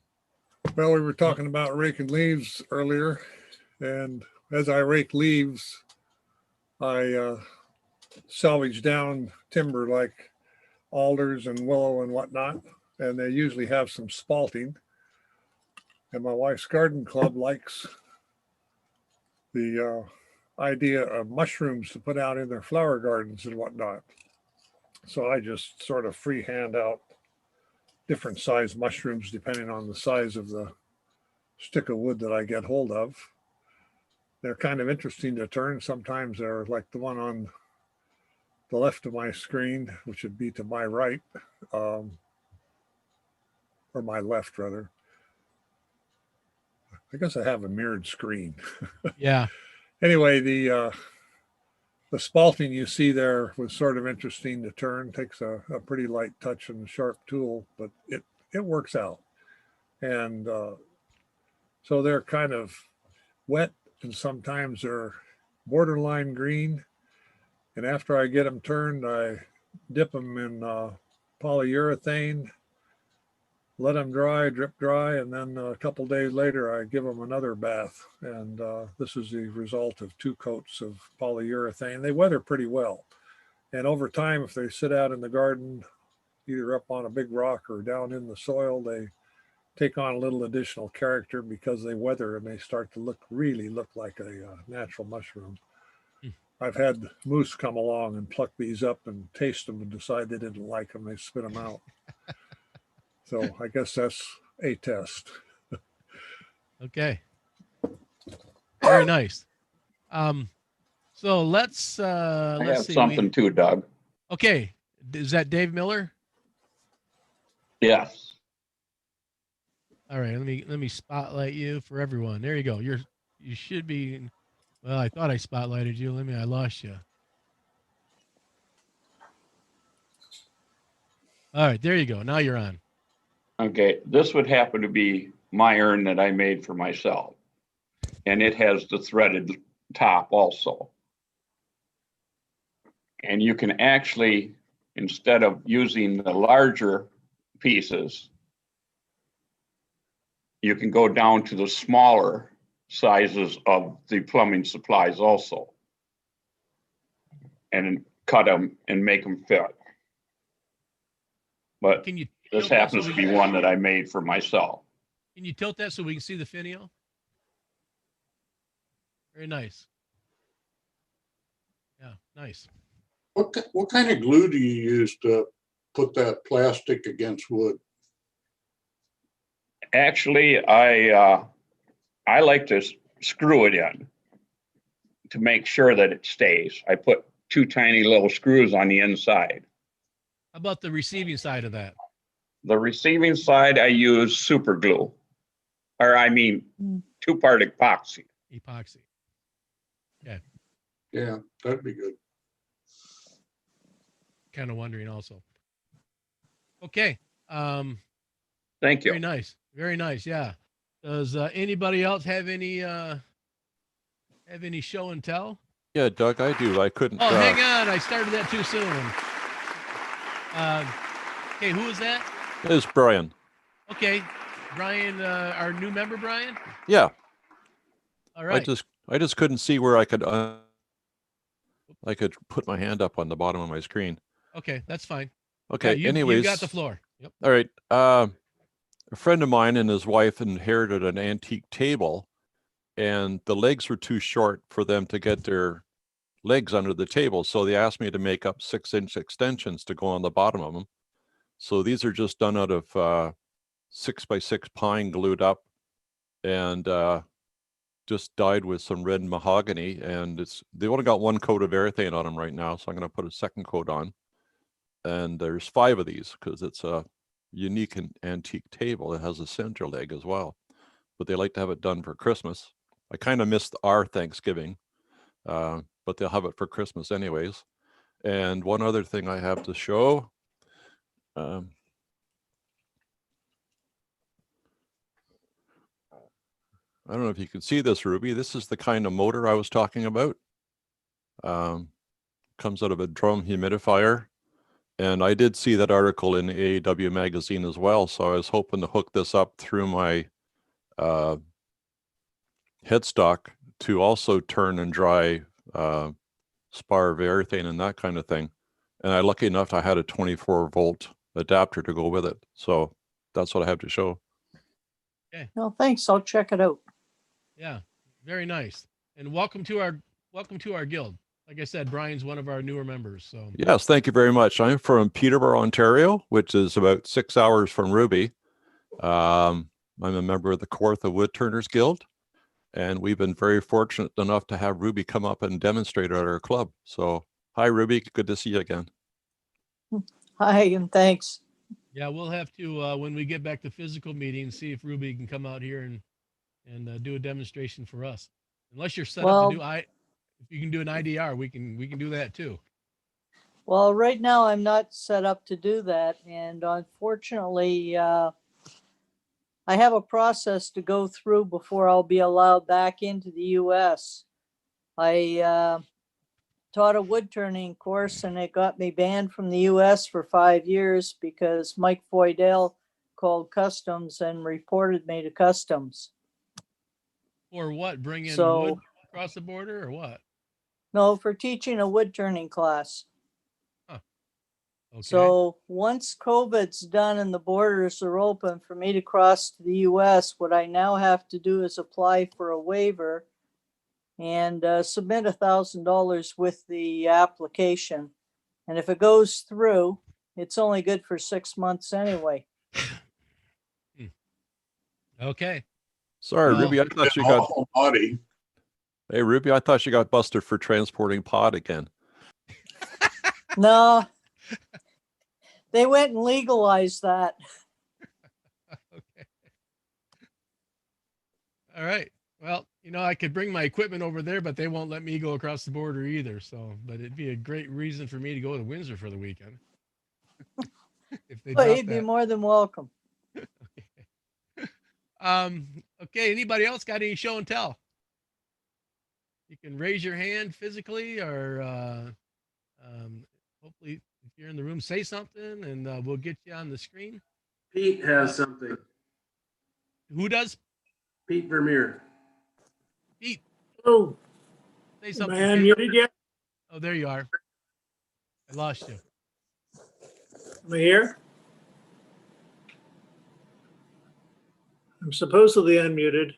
Speaker 18: Well, we were talking about raking leaves earlier, and as I rake leaves, I salvage down timber like alders and willow and whatnot, and they usually have some spalting. And my wife's garden club likes the idea of mushrooms to put out in their flower gardens and whatnot. So I just sort of freehand out different size mushrooms depending on the size of the stick of wood that I get hold of. They're kind of interesting to turn. Sometimes they're like the one on the left of my screen, which would be to my right, or my left rather. I guess I have a mirrored screen.
Speaker 1: Yeah.
Speaker 18: Anyway, the spalting you see there was sort of interesting to turn. Takes a pretty light touch and a sharp tool, but it works out. And so they're kind of wet, and sometimes they're borderline green. And after I get them turned, I dip them in polyurethane, let them dry, drip dry, and then a couple days later, I give them another bath. And this is the result of 2 coats of polyurethane. They weather pretty well. And over time, if they sit out in the garden, either up on a big rock or down in the soil, they take on a little additional character because they weather and they start to really look like a natural mushroom. I've had moose come along and pluck these up and taste them and decide they didn't like them. They spit them out. So I guess that's a test.
Speaker 1: Okay. Very nice. So let's
Speaker 10: I have
Speaker 1: see.
Speaker 10: something too, Doug.
Speaker 1: Okay. Is that Dave Miller?
Speaker 10: Yes.
Speaker 1: All right. Let me spotlight you for everyone. There you go. You should be. Well, I thought I spotlighted you. I lost you. All right. There you go. Now you're on.
Speaker 10: Okay, this would happen to be my urn that I made for myself. And it has the threaded top also. And you can actually, instead of using the larger pieces, you can go down to the smaller sizes of the plumbing supplies also. And cut them and make them fit. But
Speaker 1: Can you
Speaker 10: this
Speaker 1: tilt that
Speaker 10: happens
Speaker 1: so
Speaker 10: to
Speaker 1: we
Speaker 10: be one that I made for myself.
Speaker 1: Can you tilt that so we can see the finial? Very nice. Yeah, nice.
Speaker 12: What kind of glue do you use to put that plastic against wood?
Speaker 10: Actually, I like to screw it in to make sure that it stays. I put 2 tiny little screws on the inside.
Speaker 1: How about the receiving side of that?
Speaker 10: The receiving side, I use super glue, or I mean, 2-part epoxy.
Speaker 1: Epoxy. Okay.
Speaker 12: Yeah, that'd be good.
Speaker 1: Kind of wondering also. Okay.
Speaker 10: Thank you.
Speaker 1: Very nice. Very nice. Yeah. Does anybody else have any show and tell?
Speaker 3: Yeah, Doug, I do. I couldn't.
Speaker 1: Oh, hang on. I started that too soon. Okay, who is that?
Speaker 3: It's Brian.
Speaker 1: Okay. Brian, our new member, Brian?
Speaker 3: Yeah.
Speaker 1: All right.
Speaker 3: I just couldn't see where I could put my hand up on the bottom of my screen.
Speaker 1: Okay, that's fine.
Speaker 3: Okay.
Speaker 1: Yeah,
Speaker 3: anyways,
Speaker 1: you got the floor. Yep.
Speaker 3: All right. A friend of mine and his wife inherited an antique table, and the legs were too short for them to get their legs under the table. So they asked me to make up 6-inch extensions to go on the bottom of them. So these are just done out of 6x6 pine glued up and just dyed with some red mahogany. And they only got 1 coat of everything on them right now. So I'm going to put a 2nd coat on. And there's 5 of these because it's a unique and antique table. It has a center leg as well, but they like to have it done for Christmas. I kind of missed our Thanksgiving, but they'll have it for Christmas anyways. And one other thing I have to show. I don't know if you can see this, Ruby. This is the kind of motor I was talking about. Comes out of a drum humidifier. And I did see that article in AAW magazine as well. So I was hoping to hook this up through my headstock to also turn and dry spar urethane and that kind of thing. And I lucky enough, I had a 24-volt adapter to go with it. So that's what I have to show.
Speaker 1: Okay.
Speaker 14: No, thanks. I'll check it out.
Speaker 1: Yeah, very nice. And welcome to our guild. Like I said, Brian's one of our newer members. So
Speaker 3: yes, thank you very much. I'm from Peterborough, Ontario, which is about 6 hours from Ruby. I'm a member of the Kawartha Woodturners Guild, and we've been very fortunate enough to have Ruby come up and demonstrate at our club. So hi, Ruby. Good to see you again.
Speaker 14: Hi, and thanks.
Speaker 1: yeah, we'll have to when we get back to physical meetings, see if Ruby can come out here and do a demonstration for us. Unless you're set up to do if you can do an IDR, we can do that too.
Speaker 14: Well, right now I'm not set up to do that. And unfortunately, I have a process to go through before I'll be allowed back into the US. I taught a wood turning course and it got me banned from the US for 5 years because Mike Foydell called customs and reported me to customs.
Speaker 1: For what? Bring in
Speaker 14: So-
Speaker 1: wood across the border or what?
Speaker 14: No, for teaching a wood turning class.
Speaker 1: Okay.
Speaker 14: So once COVID's done and the borders are open for me to cross to the US, what I now have to do is apply for a waiver and submit $1,000 with the application. And if it goes through, it's only good for 6 months anyway.
Speaker 1: Okay.
Speaker 3: Sorry,
Speaker 12: Well,
Speaker 3: Ruby. I thought you
Speaker 12: it's
Speaker 3: got.
Speaker 12: awful muddy.
Speaker 3: Hey, Ruby. I thought you got busted for transporting pot again.
Speaker 14: No, They went and legalized that.
Speaker 1: Okay. All right. Well, I could bring my equipment over there, but they won't let me go across the border either. So, but it'd be a great reason for me to go to Windsor for the weekend. If they
Speaker 14: Well,
Speaker 1: drop
Speaker 14: he'd be
Speaker 1: that.
Speaker 14: more than welcome.
Speaker 1: Okay. Anybody else got any show and tell? You can raise your hand physically, or hopefully, if you're in the room, say something, and we'll get you on the screen.
Speaker 17: Pete has something.
Speaker 1: Who does?
Speaker 17: Pete Vermeer.
Speaker 1: Pete,
Speaker 4: Oh,
Speaker 1: say
Speaker 4: am
Speaker 1: something.
Speaker 4: I
Speaker 1: Pete.
Speaker 4: unmuted yet?
Speaker 1: Oh, there you are. I lost you.
Speaker 4: Am I here? I'm supposedly unmuted.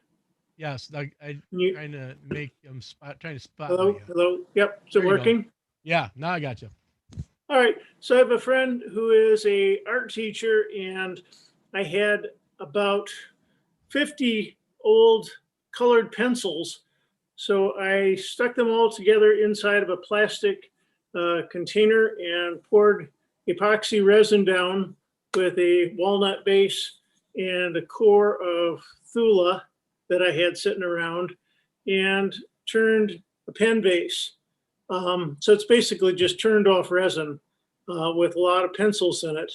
Speaker 1: Yes, I'm
Speaker 4: You-
Speaker 1: trying to make trying to spot.
Speaker 4: Hello,
Speaker 1: you.
Speaker 4: hello. Yep, is it
Speaker 1: There you go.
Speaker 4: working?
Speaker 1: Yeah, now I got you.
Speaker 4: All right. So I have a friend who is a art teacher, and I had about 50 old colored pencils. So I stuck them all together inside of a plastic container and poured epoxy resin down with a walnut base and a core of Thula that I had sitting around, and turned a pen base. So it's basically just turned off resin with a lot of pencils in it.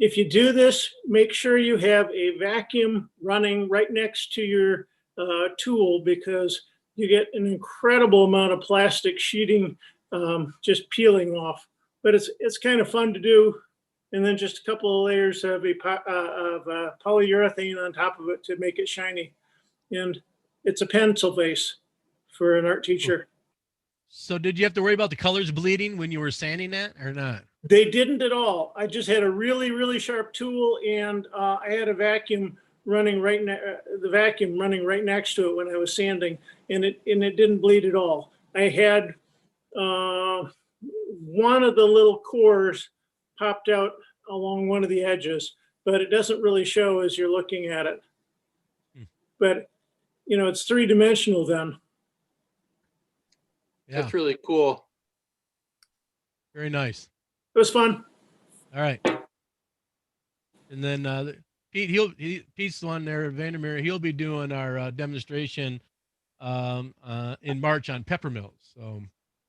Speaker 4: If you do this, make sure you have a vacuum running right next to your tool, because you get an incredible amount of plastic sheeting just peeling off. But it's kind of fun to do. And then just a couple of layers of polyurethane on top of it to make it shiny. And it's a pencil base for an art teacher.
Speaker 1: So did you have to worry about the colors bleeding when you were sanding that, or not?
Speaker 4: They didn't at all. I just had a really, really sharp tool, and I had a vacuum running the vacuum running right next to it when I was sanding, and it didn't bleed at all. I had one of the little cores popped out along one of the edges, but it doesn't really show as you're looking at it. But it's three-dimensional then.
Speaker 1: Yeah,
Speaker 7: That's really cool.
Speaker 1: very nice.
Speaker 4: It was fun.
Speaker 1: All right. And then Pete, Pete's the one there, Vandermeer. He'll be doing our demonstration in March on peppermills. So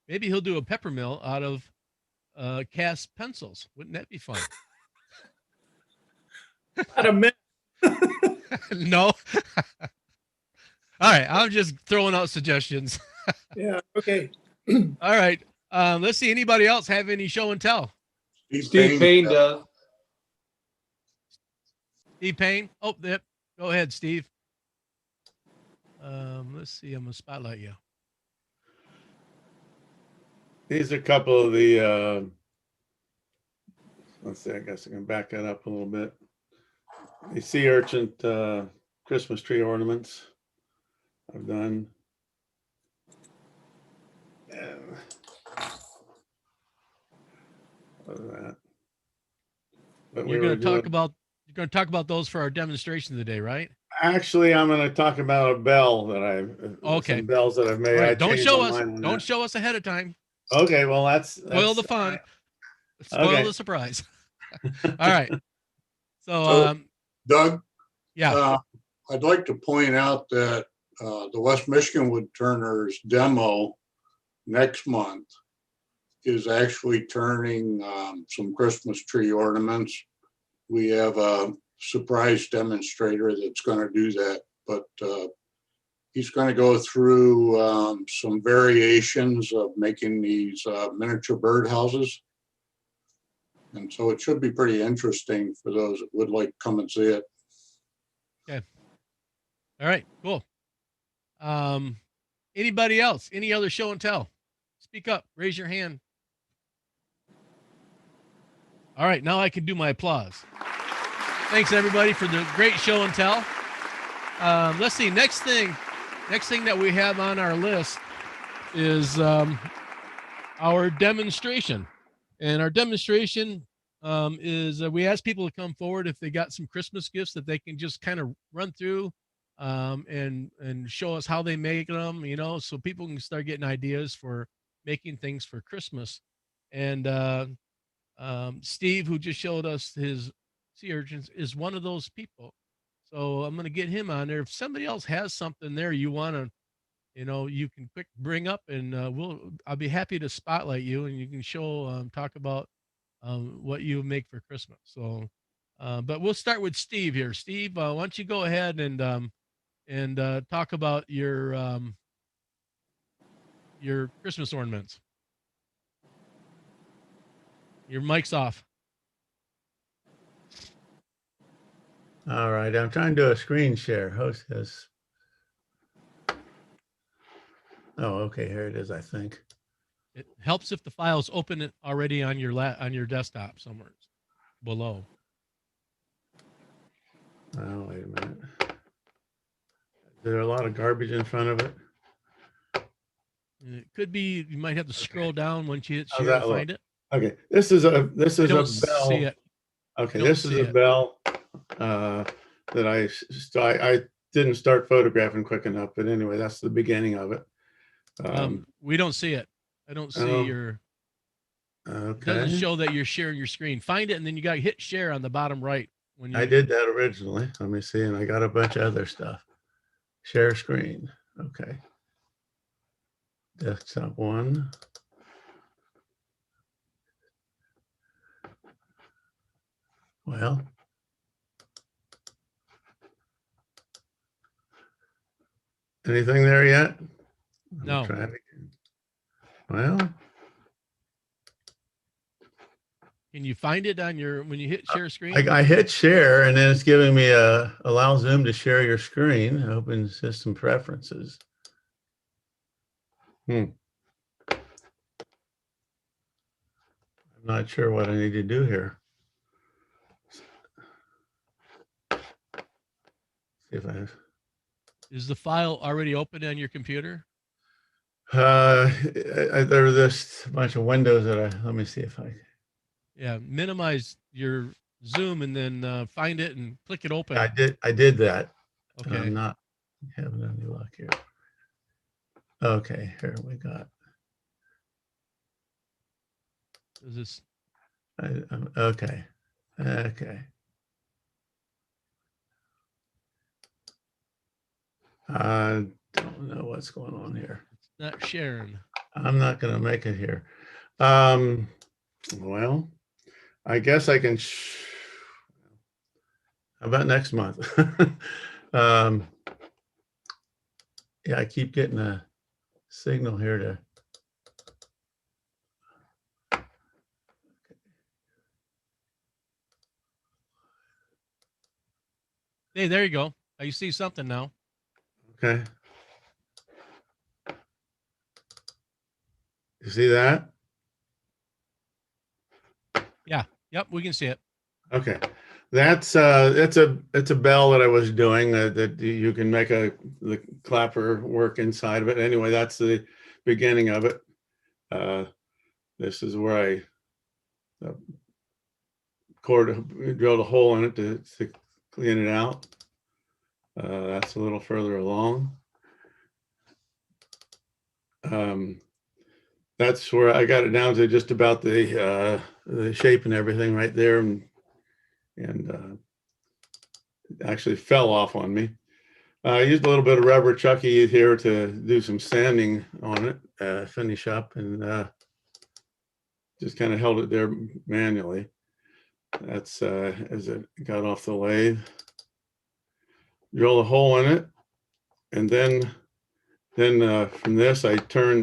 Speaker 1: maybe he'll do a peppermill out of cast pencils. Wouldn't that be fun?
Speaker 4: Not a mess.
Speaker 1: No. All right, I'm just throwing out suggestions.
Speaker 4: Yeah. Okay.
Speaker 1: All right. Let's see. Anybody else have any show and tell?
Speaker 12: Steve Payne does.
Speaker 1: Steve Payne. Oh, yep. Go ahead, Steve. Let's see. I'm gonna spotlight you.
Speaker 6: These are a couple of the, let's see, I guess I can back that up a little bit. The sea urchin Christmas tree ornaments I've done. And other than that. But
Speaker 1: You're going to talk about those for our demonstration today, right?
Speaker 6: Actually, I'm going to talk about a bell that
Speaker 1: Okay.
Speaker 6: some bells that I've made.
Speaker 1: All right,
Speaker 6: I
Speaker 1: don't
Speaker 6: changed
Speaker 1: show
Speaker 6: my
Speaker 1: us.
Speaker 6: mind on
Speaker 1: Don't
Speaker 6: that.
Speaker 1: show us ahead of time.
Speaker 6: Okay, well
Speaker 1: Spoil the fun. Spoil
Speaker 6: Okay.
Speaker 1: the surprise. All right. So,
Speaker 12: So, Doug?
Speaker 1: Yeah.
Speaker 12: I'd like to point out that the West Michigan Woodturners demo next month is actually turning some Christmas tree ornaments. We have a surprise demonstrator that's going to do that, but he's going to go through some variations of making these miniature birdhouses. And so it should be pretty interesting for those that would like to come and see it.
Speaker 1: Okay. All right. Cool. Anybody else? Any other show and tell? Speak up. Raise your hand. All right. Now I can do my applause. Thanks everybody for the great show and tell. Let's see. Next thing that we have on our list is our demonstration. And our demonstration is we ask people to come forward if they got some Christmas gifts that they can just kind of run through and show us how they make them, so people can start getting ideas for making things for Christmas. And Steve, who just showed us his sea urchins, is one of those people. So I'm going to get him on there. If somebody else has something there you want to, you can quick bring up, and I'll be happy to spotlight you, and you can talk about what you make for Christmas. So, but we'll start with Steve here. Steve, why don't you go ahead and talk about your Christmas ornaments. Your mic's off.
Speaker 6: All right, I'm trying to do a screen share. Host has. Oh, okay, here it is, I think.
Speaker 1: It helps if the file's open already on your desktop somewhere below.
Speaker 6: Oh, wait a minute. Is there a lot of garbage in front of it?
Speaker 1: It could be you might have to scroll down once you hit
Speaker 6: How's
Speaker 1: share to
Speaker 6: that look?
Speaker 1: find it.
Speaker 6: Okay, this is a
Speaker 1: I don't
Speaker 6: bell.
Speaker 1: see it.
Speaker 6: Okay,
Speaker 1: I don't
Speaker 6: this is
Speaker 1: see
Speaker 6: a
Speaker 1: it.
Speaker 6: bell that I didn't start photographing quick enough, but anyway, that's the beginning of it.
Speaker 1: We don't see it. I don't see
Speaker 6: Oh,
Speaker 1: your. It
Speaker 6: okay.
Speaker 1: doesn't show that you're sharing your screen. Find it, and then you got to hit share on the bottom right. When you
Speaker 6: I did that originally. Let me see, and I got a bunch of other stuff. Share screen. Okay. Desktop 1. Well, anything there yet?
Speaker 1: No.
Speaker 6: Try it again. Well,
Speaker 1: can you find it on your when you hit share screen?
Speaker 6: I hit share, and then it's giving me allow Zoom to share your screen. Open system preferences. I'm not sure what I need to do here. See if I have.
Speaker 1: Is the file already open on your computer?
Speaker 6: There's this bunch of windows that let me see if I.
Speaker 1: Yeah, minimize your Zoom and then find it and click it open.
Speaker 6: I did that.
Speaker 1: Okay.
Speaker 6: I'm not having any luck here. Okay, here we got.
Speaker 1: Is this?
Speaker 6: Okay. Okay. I don't know what's going on here.
Speaker 1: It's not sharing.
Speaker 6: I'm not going to make it here. Well, I guess I can. How about next month? Yeah, I keep getting a signal here to.
Speaker 1: Hey, there you go. You see something now.
Speaker 6: Okay. You see that?
Speaker 1: Yeah. Yep. We can see it.
Speaker 6: Okay. It's a bell that I was doing that you can make the clapper work inside of it. Anyway, that's the beginning of it. This is where I drilled a hole in it to clean it out. That's a little further along. That's where I got it down to just about the shape and everything right there, and actually fell off on me. I used a little bit of rubber chucky here to do some sanding on it, finish up, and just kind of held it there manually. That's as it got off the lathe. Drill a hole in it, and then from this I turn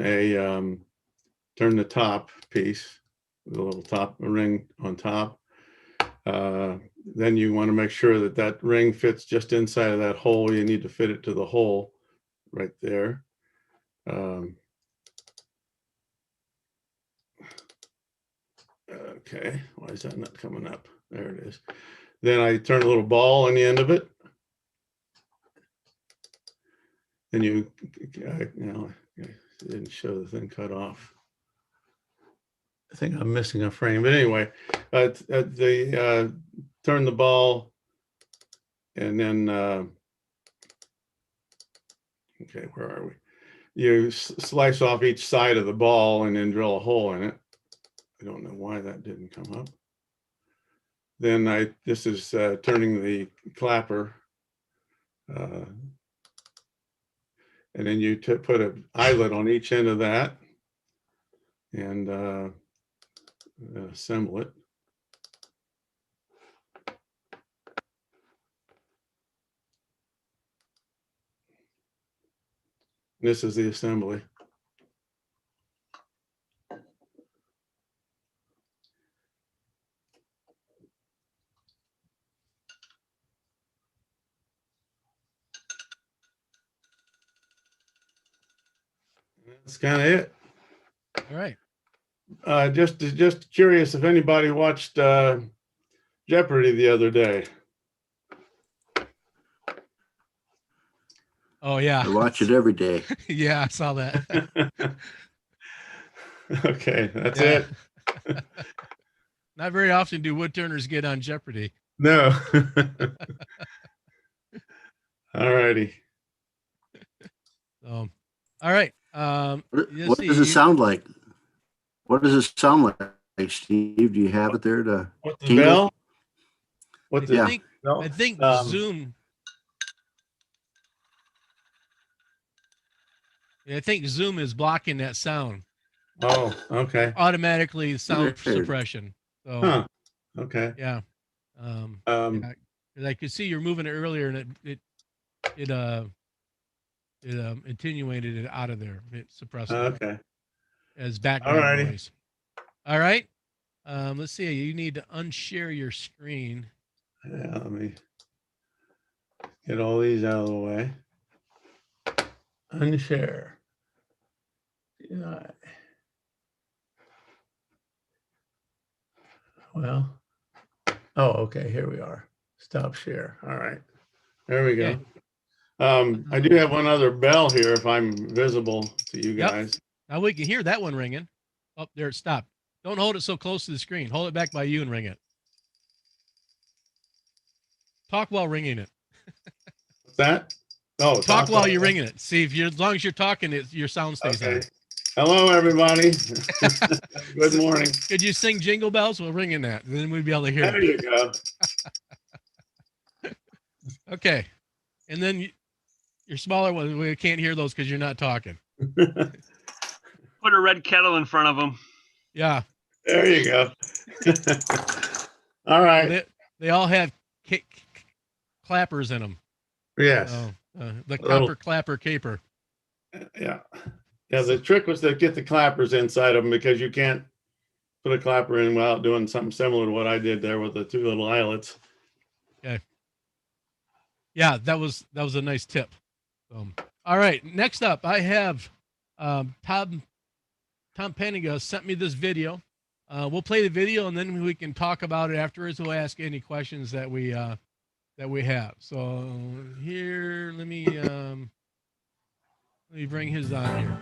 Speaker 6: the top piece, the little top ring on top. Then you want to make sure that ring fits just inside of that hole. You need to fit it to the hole right there. Okay, why is that not coming up? There it is. Then I turn a little ball on the end of it. And it didn't show the thing cut off. I think I'm missing a frame, but anyway, turn the ball, and then okay, where are we? You slice off each side of the ball and then drill a hole in it. I don't know why that didn't come up. Then this is turning the clapper. And then you put an eyelet on each end of that and assemble it. This is the assembly. That's kind of it.
Speaker 1: All right.
Speaker 6: Just curious if anybody watched Jeopardy the other day.
Speaker 1: Oh yeah.
Speaker 2: I watch it every day.
Speaker 1: Yeah, I saw that.
Speaker 6: Okay, that's
Speaker 1: Yeah.
Speaker 6: it.
Speaker 1: Not very often do Woodturners get on Jeopardy.
Speaker 6: No. All righty.
Speaker 1: All right.
Speaker 2: What does it sound like? What does it sound like, Steve? Do you have it there to
Speaker 6: What, the
Speaker 2: tingle?
Speaker 6: bell? What the,
Speaker 2: Yeah.
Speaker 1: I think Zoom. I think Zoom is blocking that sound.
Speaker 6: Oh, okay.
Speaker 1: Automatically sound
Speaker 2: Weird.
Speaker 1: suppression. So,
Speaker 6: Huh. Okay.
Speaker 1: yeah. Yeah, 'cause I could see you're moving it earlier, and it attenuated it out of there. It suppressed it
Speaker 6: Okay.
Speaker 1: as background
Speaker 6: Alrighty.
Speaker 1: noise. All right. Let's see. You need to unshare your screen.
Speaker 6: Yeah, let me get all these out of the way. Unshare. Yeah. Well, oh, okay, here we are. Stop share. All right. There we go.
Speaker 1: Okay.
Speaker 6: I do have one other bell here if I'm visible to you
Speaker 1: Yep.
Speaker 6: guys.
Speaker 1: Now we can hear that one ringing. Oh, there it stopped. Don't hold it so close to the screen. Hold it back by you and ring it. Talk while ringing it.
Speaker 6: What's that? Oh,
Speaker 1: Talk while you're ringing it. See if you're, as long as you're talking, your sound stays on.
Speaker 6: Okay. Hello, everybody. Good morning.
Speaker 1: Could you sing Jingle Bells while ringing that? Then we'd be able to hear
Speaker 6: There
Speaker 1: it.
Speaker 6: you go.
Speaker 1: Okay. And then your smaller ones, we can't hear those because you're not talking.
Speaker 8: Put a red kettle in front of them.
Speaker 1: Yeah.
Speaker 6: There you go. All right.
Speaker 1: They all have clappers in them.
Speaker 6: Yes.
Speaker 1: The copper clapper caper.
Speaker 6: Yeah. Yeah, the trick was to get the clappers inside of them because you can't put a clapper in without doing something similar to what I did there with the two little eyelets.
Speaker 1: Okay. Yeah, that was a nice tip. All right, next up, I have Tom Peniga sent me this video. We'll play the video and then we can talk about it afterwards. We'll ask any questions that we have. So here, let me bring his on here.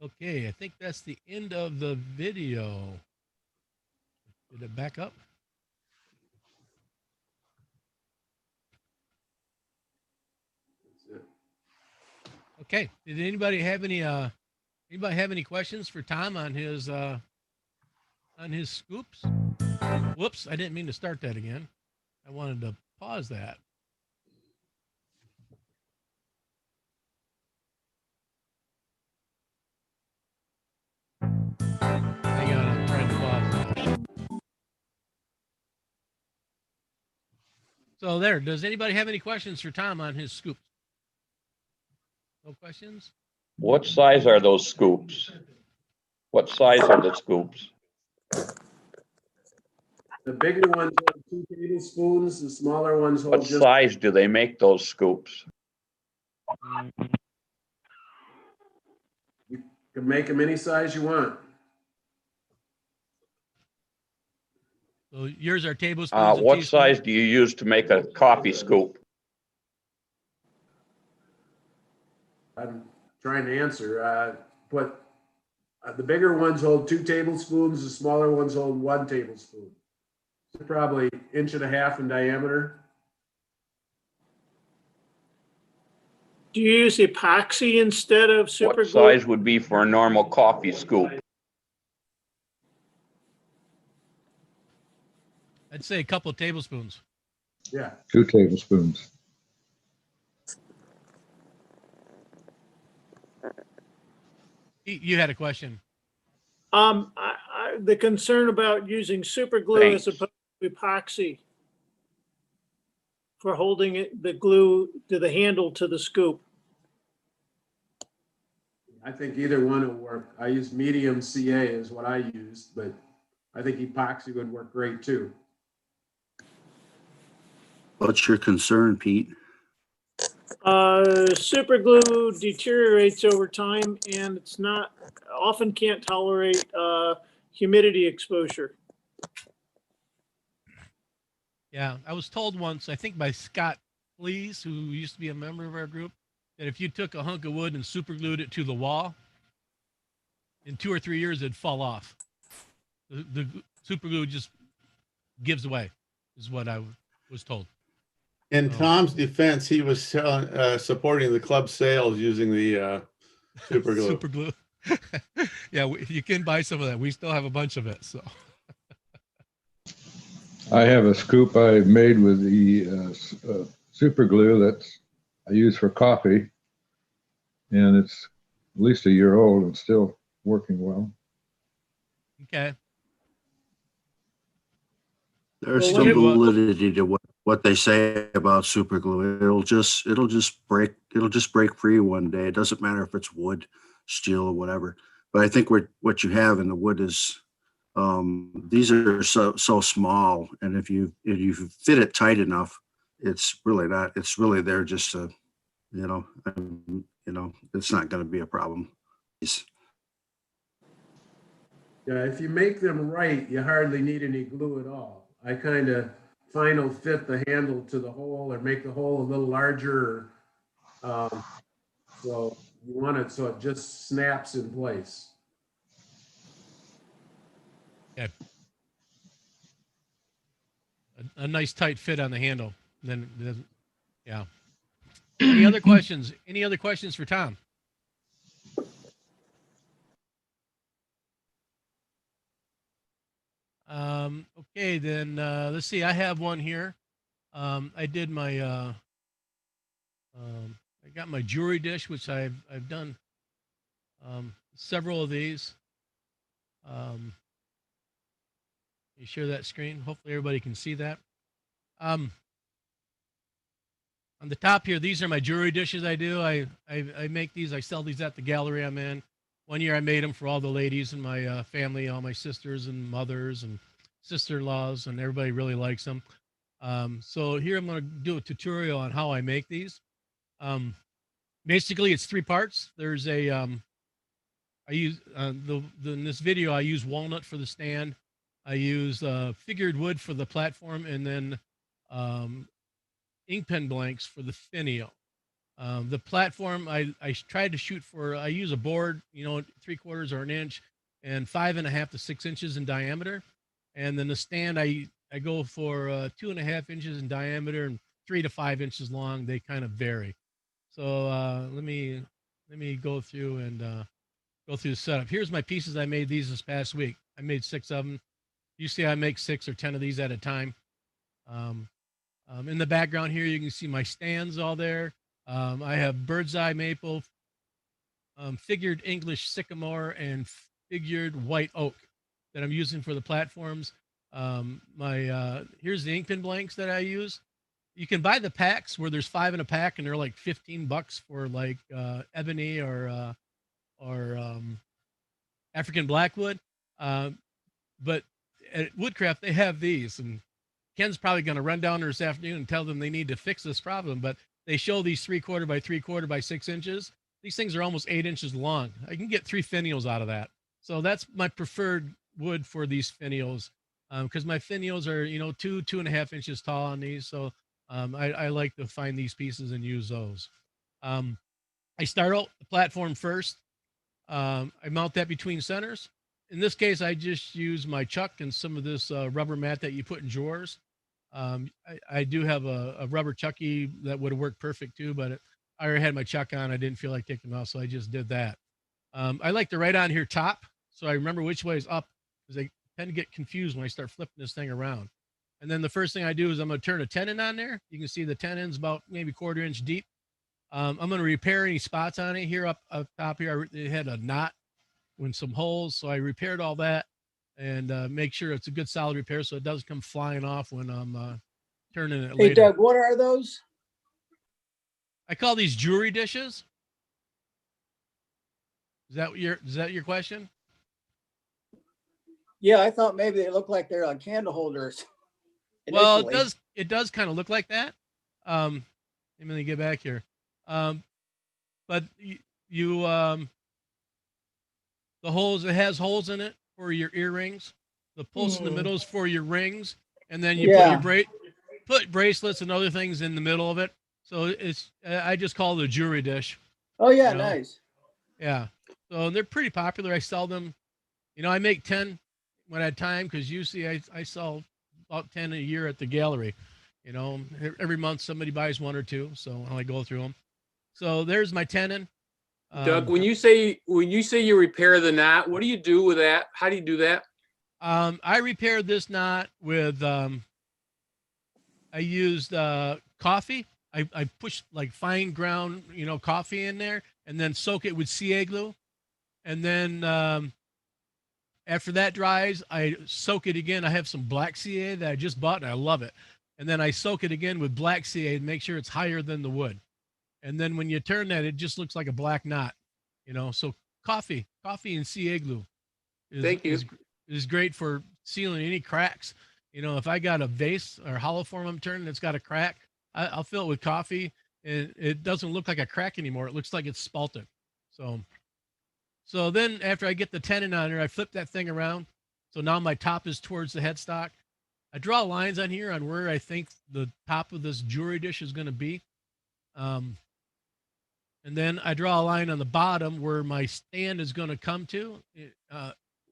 Speaker 1: Okay, I think that's the end of the video. Did it back up? Okay. Did anybody have any questions for Tom on his scoops? Whoops, I didn't mean to start that again. I wanted to pause that. Hang on, I'm trying to pause that. So there, does anybody have any questions for Tom on his scoops? No questions?
Speaker 10: What size are those scoops? What size are the scoops?
Speaker 17: The bigger ones hold 2 tablespoons, the smaller ones
Speaker 10: What
Speaker 17: hold just.
Speaker 10: size do they make those scoops?
Speaker 17: You can make them any size you want.
Speaker 1: So yours are tablespoons and
Speaker 10: What
Speaker 1: teaspoons?
Speaker 10: size do you use to make a coffee scoop?
Speaker 17: I'm trying to answer, but the bigger ones hold 2 tablespoons, the smaller ones hold 1 tablespoon. They're probably 1.5 inches in diameter.
Speaker 4: Do you use epoxy instead of super
Speaker 10: What
Speaker 4: glue?
Speaker 10: size would be for a normal coffee scoop?
Speaker 1: I'd say a couple of tablespoons.
Speaker 17: Yeah.
Speaker 19: 2 tablespoons.
Speaker 1: You had a question.
Speaker 4: The concern about using super glue as opposed to epoxy for holding the glue to the handle to the scoop.
Speaker 17: I think either one will work. I use medium CA is what I used, but I think epoxy would work great too.
Speaker 2: What's your concern, Pete?
Speaker 4: Super glue deteriorates over time and it's not, often can't tolerate humidity exposure.
Speaker 1: Yeah, I was told once, I think by Scott Flees, who used to be a member of our group, that if you took a hunk of wood and super glued it to the wall, in 2 or 3 years, it'd fall off. The super glue just gives away, is what I was told.
Speaker 6: In Tom's defense, he was supporting the club sales using the super glue.
Speaker 1: Super glue. Yeah, you can buy some of that. We still have a bunch of it. So
Speaker 19: I have a scoop I made with the super glue that's I use for coffee, and it's at least a year old and still working well.
Speaker 1: Okay.
Speaker 2: There's some validity to what they say about super glue. It'll just break free one day. It doesn't matter if it's wood, steel, or whatever. But I think what you have in the wood is these are so small, and if you fit it tight enough, it's really not. It's really there just to, it's not going to be a problem.
Speaker 17: Yeah, if you make them right, you hardly need any glue at all. I kind of final fit the handle to the hole or make the hole a little larger. So you want it so it just snaps in place.
Speaker 1: yeah, a nice tight fit on the handle. Then yeah. Any other questions? Any other questions for Tom? Okay, then let's see. I have one here. I did my I got my jewelry dish, which I've done several of these. You share that screen. Hopefully everybody can see that. On the top here, these are my jewelry dishes I do. I make these. I sell these at the gallery I'm in. One year I made them for all the ladies in my family, all my sisters and mothers and sister-in-laws, and everybody really likes them. So here I'm going to do a tutorial on how I make these. Basically, it's 3 parts. There's a I use in this video I use walnut for the stand. I use figured wood for the platform, and then ink pen blanks for the finial. The platform I tried to shoot for, I use a board, 3/4 or an inch and 5.5 to 6 inches in diameter. And then the stand, I go for 2.5 inches in diameter and 3 to 5 inches long. They kind of vary. So let me go through and go through the setup. Here's my pieces. I made these this past week. I made 6 of them. You see, I make 6 or 10 of these at a time. In the background here, you can see my stands all there. I have bird's eye maple, figured English sycamore, and figured white oak that I'm using for the platforms. Here's the ink pen blanks that I use. You can buy the packs where there's 5 in a pack, and they're like $15 for like ebony or African blackwood. But at Woodcraft, they have these, and Ken's probably going to run down there this afternoon and tell them they need to fix this problem. But they show these 3/4 by 3/4 by 6 inches. These things are almost 8 inches long. I can get 3 finials out of that. So that's my preferred wood for these finials, because my finials are 2.5 inches tall on these. So I like to find these pieces and use those. I start out the platform first. I mount that between centers. In this case, I just use my chuck and some of this rubber mat that you put in drawers. I do have a rubber chucky that would have worked perfect too, but I already had my chuck on. I didn't feel like taking it off, so I just did that. I like to write on here top, so I remember which way is up, because I tend to get confused when I start flipping this thing around. And then the first thing I do is I'm going to turn a tenon on there. You can see the tenon's about maybe 1/4 inch deep. I'm going to repair any spots on it. Here up top here, it had a knot with some holes, so I repaired all that and make sure it's a good solid repair so it doesn't come flying off when I'm turning it later.
Speaker 15: Hey, Doug, what are those?
Speaker 1: I call these jewelry dishes. Is that your question?
Speaker 15: Yeah, I thought maybe they look like they're on candle holders.
Speaker 1: Well,
Speaker 15: initially.
Speaker 1: it does kind of look like that. Let me get back here. But the holes, it has holes in it for your earrings. The pulse in the middle is for your rings, and then you put bracelets and other things in the middle of it. So I just call it a jewelry dish.
Speaker 15: Oh yeah, nice.
Speaker 1: Yeah. So they're pretty popular. I sell them. I make 10 when I had time, because usually I sell about 10 a year at the gallery. Every month somebody buys 1 or 2, so I go through them. So there's my tenon.
Speaker 7: Doug, when you say you repair the knot, what do you do with that? How do you do that?
Speaker 1: I repaired this knot with I used coffee. I pushed like fine ground coffee in there, and then soak it with CA glue, and then after that dries, I soak it again. I have some black CA that I just bought and I love it, and then I soak it again with black CA to make sure it's higher than the wood. And then when you turn that, it just looks like a black knot, So coffee and CA glue is great for sealing any cracks. If I got a vase or hollow form I'm turning that's got a crack, I'll fill it with coffee, and it doesn't look like a crack anymore. It looks like it's spalted. So then after I get the tenon on there, I flip that thing around. So now my top is towards the headstock. I draw lines on here on where I think the top of this jewelry dish is going to be. And then I draw a line on the bottom where my stand is going to come to,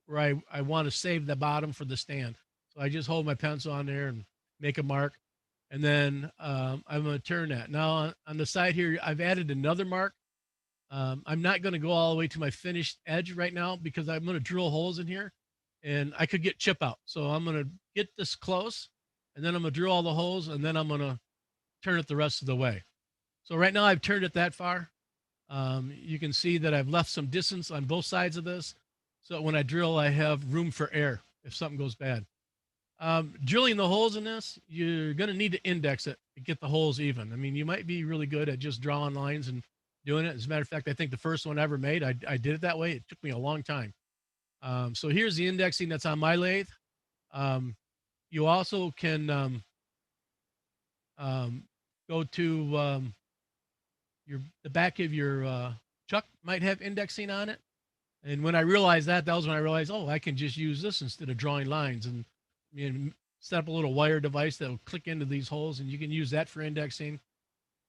Speaker 1: where I want to save the bottom for the stand. So I just hold my pencil on there and make a mark. And then I'm going to turn that. Now on the side here, I've added another mark. I'm not going to go all the way to my finished edge right now, because I'm going to drill holes in here and I could get chip out. So I'm going to get this close, and then I'm going to drill all the holes, and then I'm going to turn it the rest of the way. So right now I've turned it that far. You can see that I've left some distance on both sides of this, so when I drill, I have room for air if something goes bad. Drilling the holes in this, you're going to need to index it to get the holes even. I mean, you might be really good at just drawing lines and doing it. As a matter of fact, I think the first one I ever made, I did it that way. It took me a long time. So here's the indexing that's on my lathe. You also can go to the back of your chuck might have indexing on it. And when I realized that was when I realized, oh, I can just use this instead of drawing lines, and set up a little wire device that will click into these holes, and you can use that for indexing.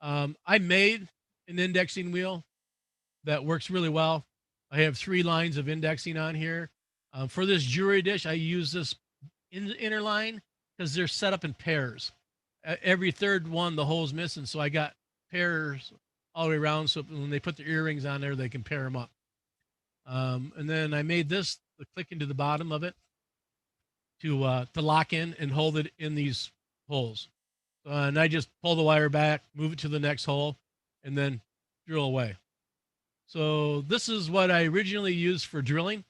Speaker 1: I made an indexing wheel that works really well. I have 3 lines of indexing on here. For this jewelry dish, I use this inner line because they're set up in pairs. Every third one, the hole's missing, so I got pairs all the way around. So when they put the earrings on there, they can pair them up. And then I made this the click into the bottom of it to lock in and hold it in these holes. And I just pull the wire back, move it to the next hole, and then drill away. So this is what I originally used for drilling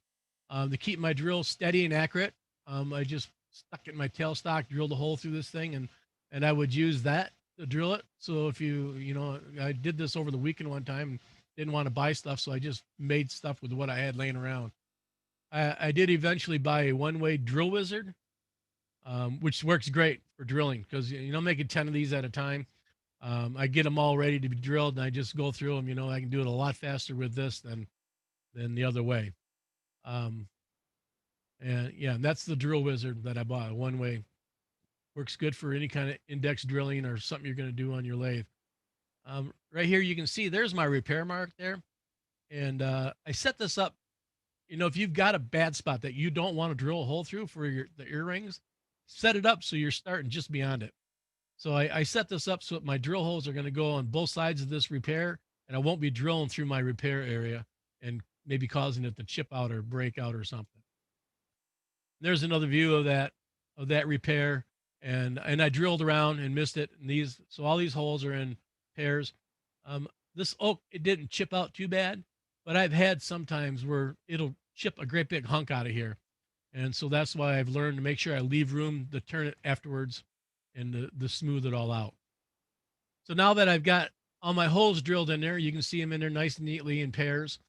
Speaker 1: to keep my drill steady and accurate. I just stuck it in my tailstock, drilled a hole through this thing, and I would use that to drill it. So if I did this over the weekend one time and didn't want to buy stuff, so I just made stuff with what I had laying around. I did eventually buy a one-way drill wizard, which works great for drilling because, making 10 of these at a time. I get them all ready to be drilled and I just go through them. I can do it a lot faster with this than the other way. And yeah, that's the drill wizard that I bought. One way works good for any kind of index drilling or something you're going to do on your lathe. Right here, you can see there's my repair mark there. And I set this up, if you've got a bad spot that you don't want to drill a hole through for the earrings, set it up so you're starting just beyond it. So I set this up so that my drill holes are going to go on both sides of this repair, and I won't be drilling through my repair area and maybe causing it to chip out or break out or something. There's another view of that repair, and I drilled around and missed it. And so all these holes are in pairs. This oak, it didn't chip out too bad, but I've had sometimes where it'll chip a great big hunk out of here. And so that's why I've learned to make sure I leave room to turn it afterwards and to smooth it all out. So now that I've got all my holes drilled in there, you can see them in there nice and neatly in pairs.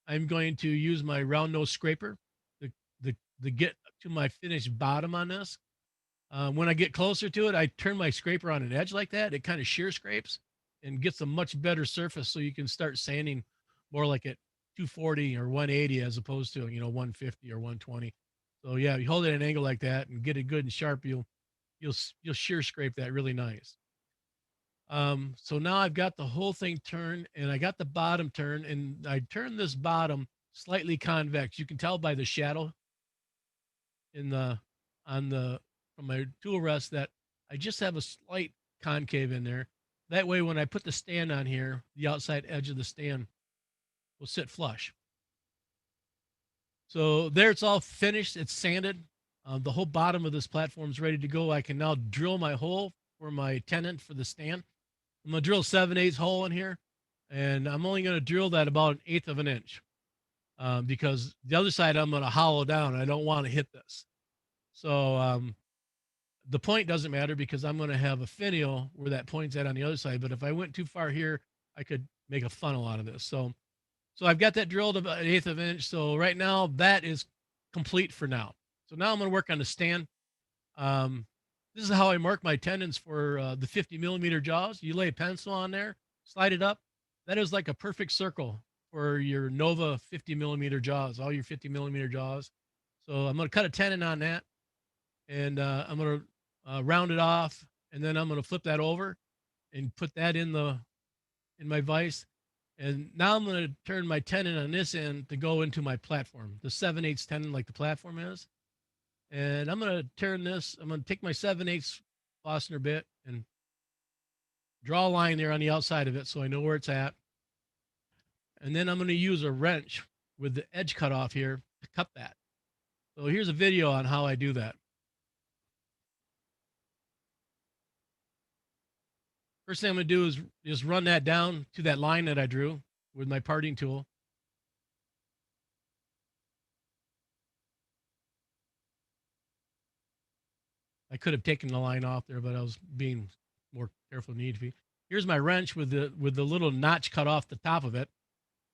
Speaker 1: I'm going to use my round nose scraper to get to my finished bottom on this. When I get closer to it, I turn my scraper on an edge like that. It kind of shear scrapes and gets a much better surface so you can start sanding more like at 240 or 180 as opposed to 150 or 120. So yeah, you hold it at an angle like that and get it good and sharp, you'll shear scrape that really nice. So now I've got the whole thing turned and I got the bottom turned, and I turned this bottom slightly convex. You can tell by the shadow from my tool rest that I just have a slight concave in there. That way, when I put the stand on here, the outside edge of the stand will sit flush. So there, it's all finished. It's sanded. The whole bottom of this platform is ready to go. I can now drill my hole for my tenon for the stand. I'm going to drill 7/8 hole in here, and I'm only going to drill that about 1/8 of an inch because the other side I'm going to hollow down. I don't want to hit this. So the point doesn't matter because I'm going to have a finial where that point's at on the other side. But if I went too far here, I could make a funnel out of this. So I've got that drilled about 1/8 of an inch. So right now that is complete for now. So now I'm going to work on the stand. This is how I mark my tenons for the 50mm jaws. You lay a pencil on there, slide it up. That is like a perfect circle for your Nova 50mm jaws, all your 50mm jaws. So I'm going to cut a tenon on that, and I'm going to round it off, and then I'm going to flip that over and put that in my vise. And now I'm going to turn my tenon on this end to go into my platform, the 7/8 tenon like the platform is. And I'm going to turn this, I'm going to take my 7/8 Forstner bit and draw a line there on the outside of it so I know where it's at. And then I'm going to use a wrench with the edge cut off here to cut that. So here's a video on how I do that. First thing I'm going to do is just run that down to that line that I drew with my parting tool. I could have taken the line off there, but I was being more careful than need to be. Here's my wrench with the little notch cut off the top of it.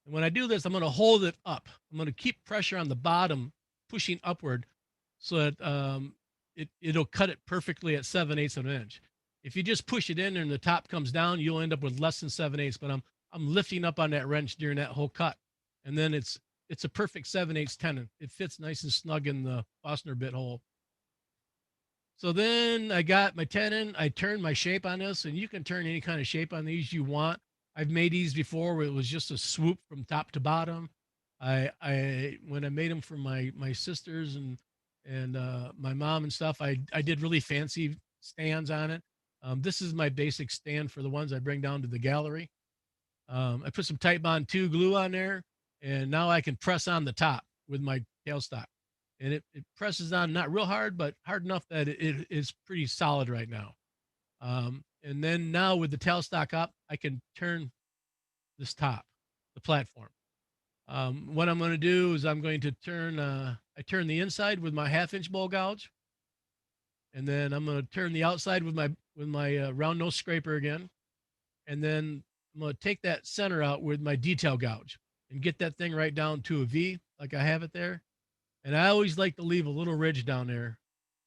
Speaker 1: And when I do this, I'm going to hold it up. I'm going to keep pressure on the bottom, pushing upward so that it'll cut it perfectly at 7/8 of an inch. If you just push it in there and the top comes down, you'll end up with less than 7/8. But I'm lifting up on that wrench during that whole cut. And then it's a perfect 7/8 tenon. It fits nice and snug in the Forstner bit hole. So then I got my tenon. I turned my shape on this, and you can turn any kind of shape on these you want. I've made these before where it was just a swoop from top to bottom. When I made them for my sisters and my mom and stuff, I did really fancy stands on it. This is my basic stand for the ones I bring down to the gallery. I put some Type Bond 2 glue on there, and now I can press on the top with my tailstock. And it presses on not real hard, but hard enough that it is pretty solid right now. And then now with the tailstock up, I can turn this top, the platform. What I'm going to do is I'm going to turn, I turn the inside with my 1/2-inch bowl gouge. And then I'm going to turn the outside with my round nose scraper again. And then I'm going to take that center out with my detail gouge and get that thing right down to a V like I have it there. And I always like to leave a little ridge down there.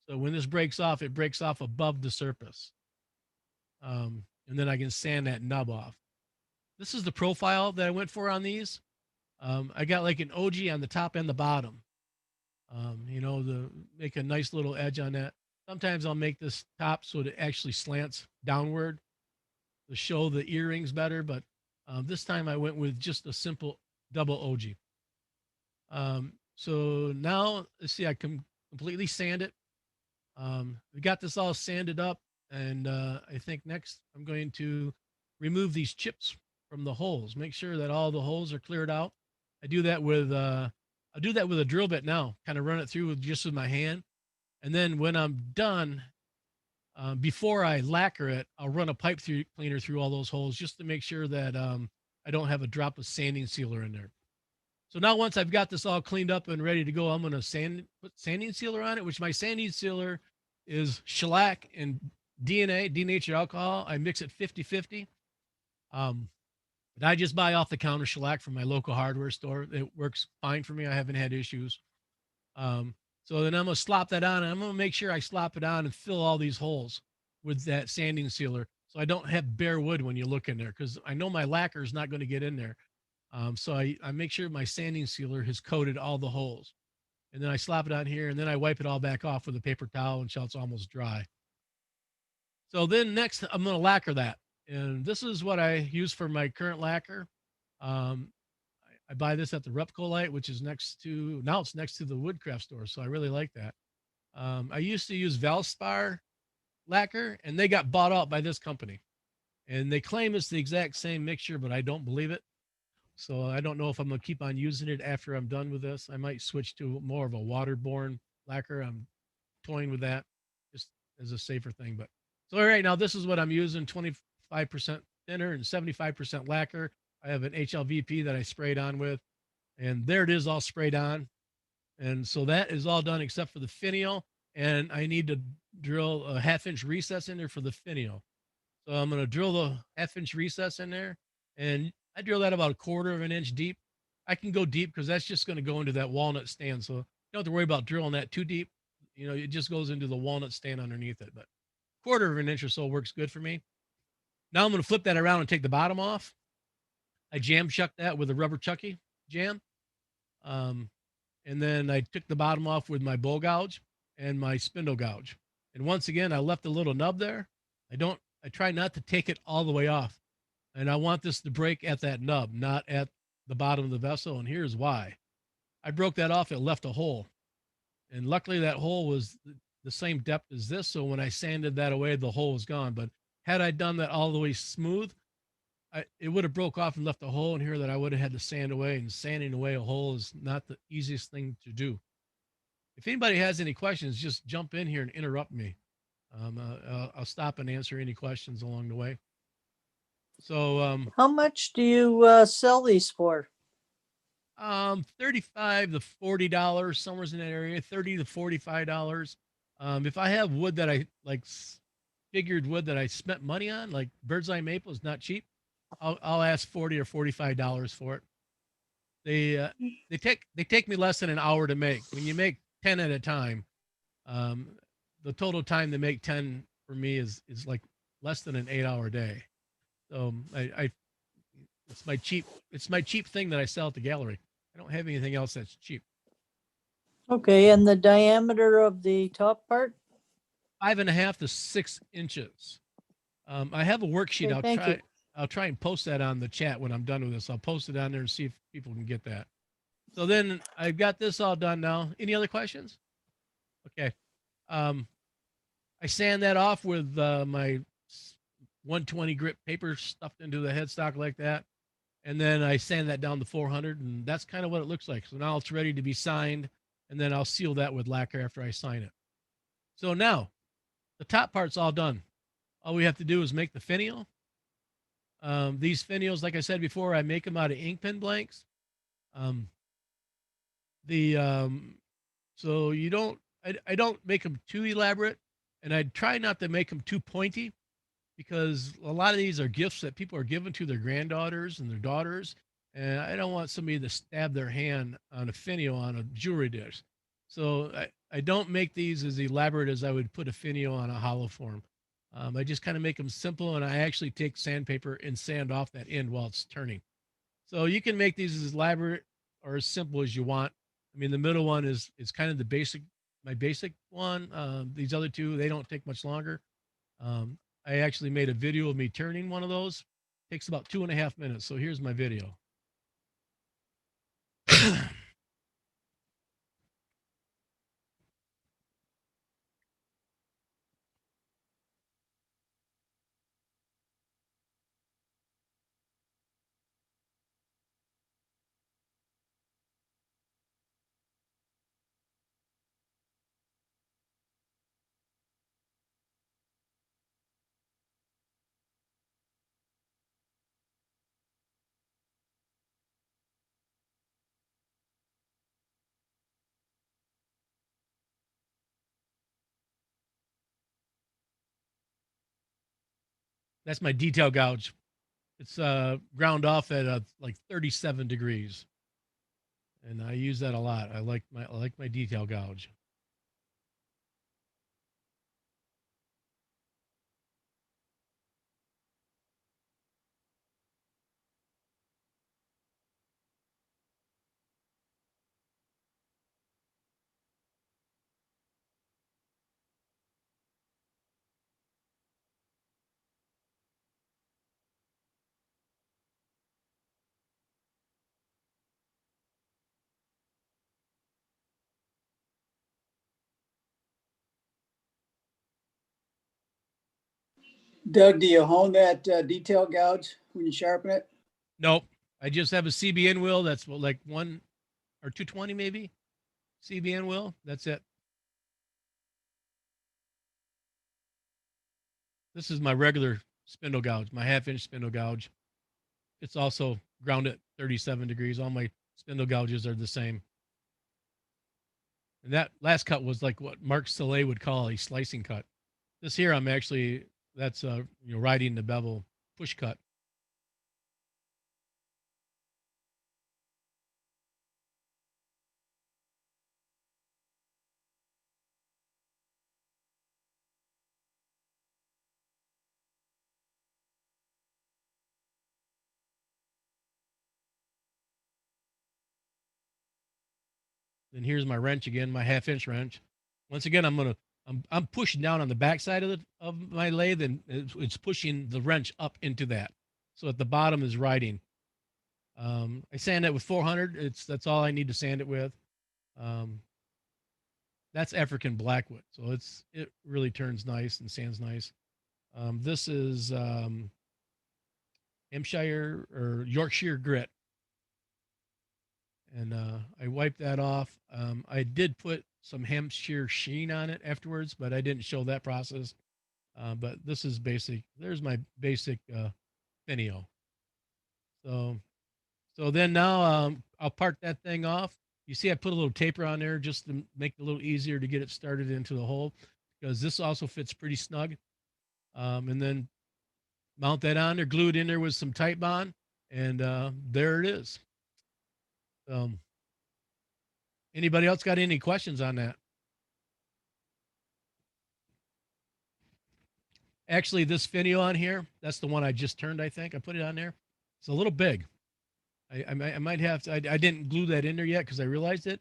Speaker 1: So when this breaks off, it breaks off above the surface. And then I can sand that nub off. This is the profile that I went for on these. I got like an OG on the top and the bottom. To make a nice little edge on that. Sometimes I'll make this top so it actually slants downward to show the earrings better, but this time I went with just a simple double OG. So now let's see, I can completely sand it. We got this all sanded up, and I think next I'm going to remove these chips from the holes. Make sure that all the holes are cleared out. I do that with a drill bit now. Kind of run it through with my hand, and then when I'm done, before I lacquer it, I'll run a pipe cleaner through all those holes just to make sure that I don't have a drop of sanding sealer in there. So now once I've got this all cleaned up and ready to go, I'm going to put sanding sealer on it, which my sanding sealer is shellac and DNA, denatured alcohol. I mix it 50-50. But I just buy off the counter shellac from my local hardware store. It works fine for me. I haven't had issues. So then I'm going to slop that on, and I'm going to make sure I slop it on and fill all these holes with that sanding sealer so I don't have bare wood when you look in there, because I know my lacquer is not going to get in there. So I make sure my sanding sealer has coated all the holes. And then I slop it on here, and then I wipe it all back off with a paper towel until it's almost dry. So then next, I'm going to lacquer that. And this is what I use for my current lacquer. I buy this at the Repcolite, which is next to the Woodcraft store. So I really like that. I used to use Valspar lacquer, and they got bought out by this company. And they claim it's the exact same mixture, but I don't believe it. So I don't know if I'm going to keep on using it after I'm done with this. I might switch to more of a waterborne lacquer. I'm toying with that just as a safer thing. But so right now, this is what I'm using: 25% thinner and 75% lacquer. I have an HLVP that I sprayed on with, and there it is all sprayed on. And so that is all done except for the finial. And I need to drill a 1/2-inch recess in there for the finial. So I'm going to drill the 1/2-inch recess in there, and I drill that about 1/4 of an inch deep. I can go deep because that's just going to go into that walnut stand. So you don't have to worry about drilling that too deep. It just goes into the walnut stand underneath it, but 1/4 of an inch or so works good for me. Now I'm going to flip that around and take the bottom off. I jam chuck that with a rubber chucky jam. And then I took the bottom off with my bowl gouge and my spindle gouge. And once again, I left a little nub there. I try not to take it all the way off. And I want this to break at that nub, not at the bottom of the vessel. And here's why. I broke that off, it left a hole. And luckily that hole was the same depth as this. So when I sanded that away, the hole was gone. But had I done that all the way smooth, it would have broke off and left a hole in here that I would have had to sand away. And sanding away a hole is not the easiest thing to do. If anybody has any questions, just jump in here and interrupt me. I'll stop and answer any questions along the way. So,
Speaker 14: how much do you sell these for?
Speaker 1: $35 to $40, somewhere in that area, $30 to $45. If I have wood that I like, figured wood that I spent money on, like bird's eye maple is not cheap, I'll ask $40 or $45 for it. They take me less than an hour to make. When you make 10 at a time, the total time to make 10 for me is like less than an 8-hour day. So it's my cheap thing that I sell at the gallery. I don't have anything else that's cheap.
Speaker 14: Okay, and the diameter of the top part?
Speaker 1: 5.5 to 6 inches. I have a worksheet.
Speaker 14: Okay, thank you.
Speaker 1: I'll try and post that on the chat when I'm done with this. I'll post it on there and see if people can get that. So then I've got this all done now. Any other questions? Okay. I sand that off with my 120 grit paper stuffed into the headstock like that. And then I sand that down to 400, and that's kind of what it looks like. So now it's ready to be signed, and then I'll seal that with lacquer after I sign it. So now the top part's all done. All we have to do is make the finial. These finials, like I said before, I make them out of ink pen blanks. So you don't, I don't make them too elaborate, and I try not to make them too pointy, because a lot of these are gifts that people are giving to their granddaughters and their daughters, and I don't want somebody to stab their hand on a finial on a jewelry dish. So I don't make these as elaborate as I would put a finial on a hollow form. I just kind of make them simple, and I actually take sandpaper and sand off that end while it's turning. So you can make these as elaborate or as simple as you want. I mean, the middle one is kind of the basic, my basic one. These other two, they don't take much longer. I actually made a video of me turning one of those. Takes about 2.5 minutes. So here's my video. That's my detail gouge. It's ground off at like 37 degrees. And I use that a lot. I like my detail gouge.
Speaker 15: Doug, do you hone that detail gouge when you sharpen it?
Speaker 1: Nope. I just have a CBN wheel that's like 1 or 220 maybe. CBN wheel. That's it. This is my regular spindle gouge, my 1/2-inch spindle gouge. It's also ground at 37 degrees. All my spindle gouges are the same. And that last cut was like what Mark Soleil would call a slicing cut. This here, I'm actually, that's riding the bevel push cut. Then here's my wrench again, my 1/2-inch wrench. Once again, I'm pushing down on the backside of my lathe, and it's pushing the wrench up into that. So at the bottom is riding. I sand it with 400. That's all I need to sand it with. That's African blackwood, so it really turns nice and sands nice. This is Hampshire or Yorkshire grit. And I wiped that off. I did put some Hampshire sheen on it afterwards, but I didn't show that process. But this is basic. There's my basic Finio. So then now I'll part that thing off. You see I put a little taper on there just to make it a little easier to get it started into the hole, because this also fits pretty snug. And then mount that on there, glue it in there with some tight bond, and there it is. Anybody else got any questions on that? Actually, this Finio on here, that's the one I just turned, I think. I put it on there. It's a little big. I might have to, I didn't glue that in there yet because I realized it.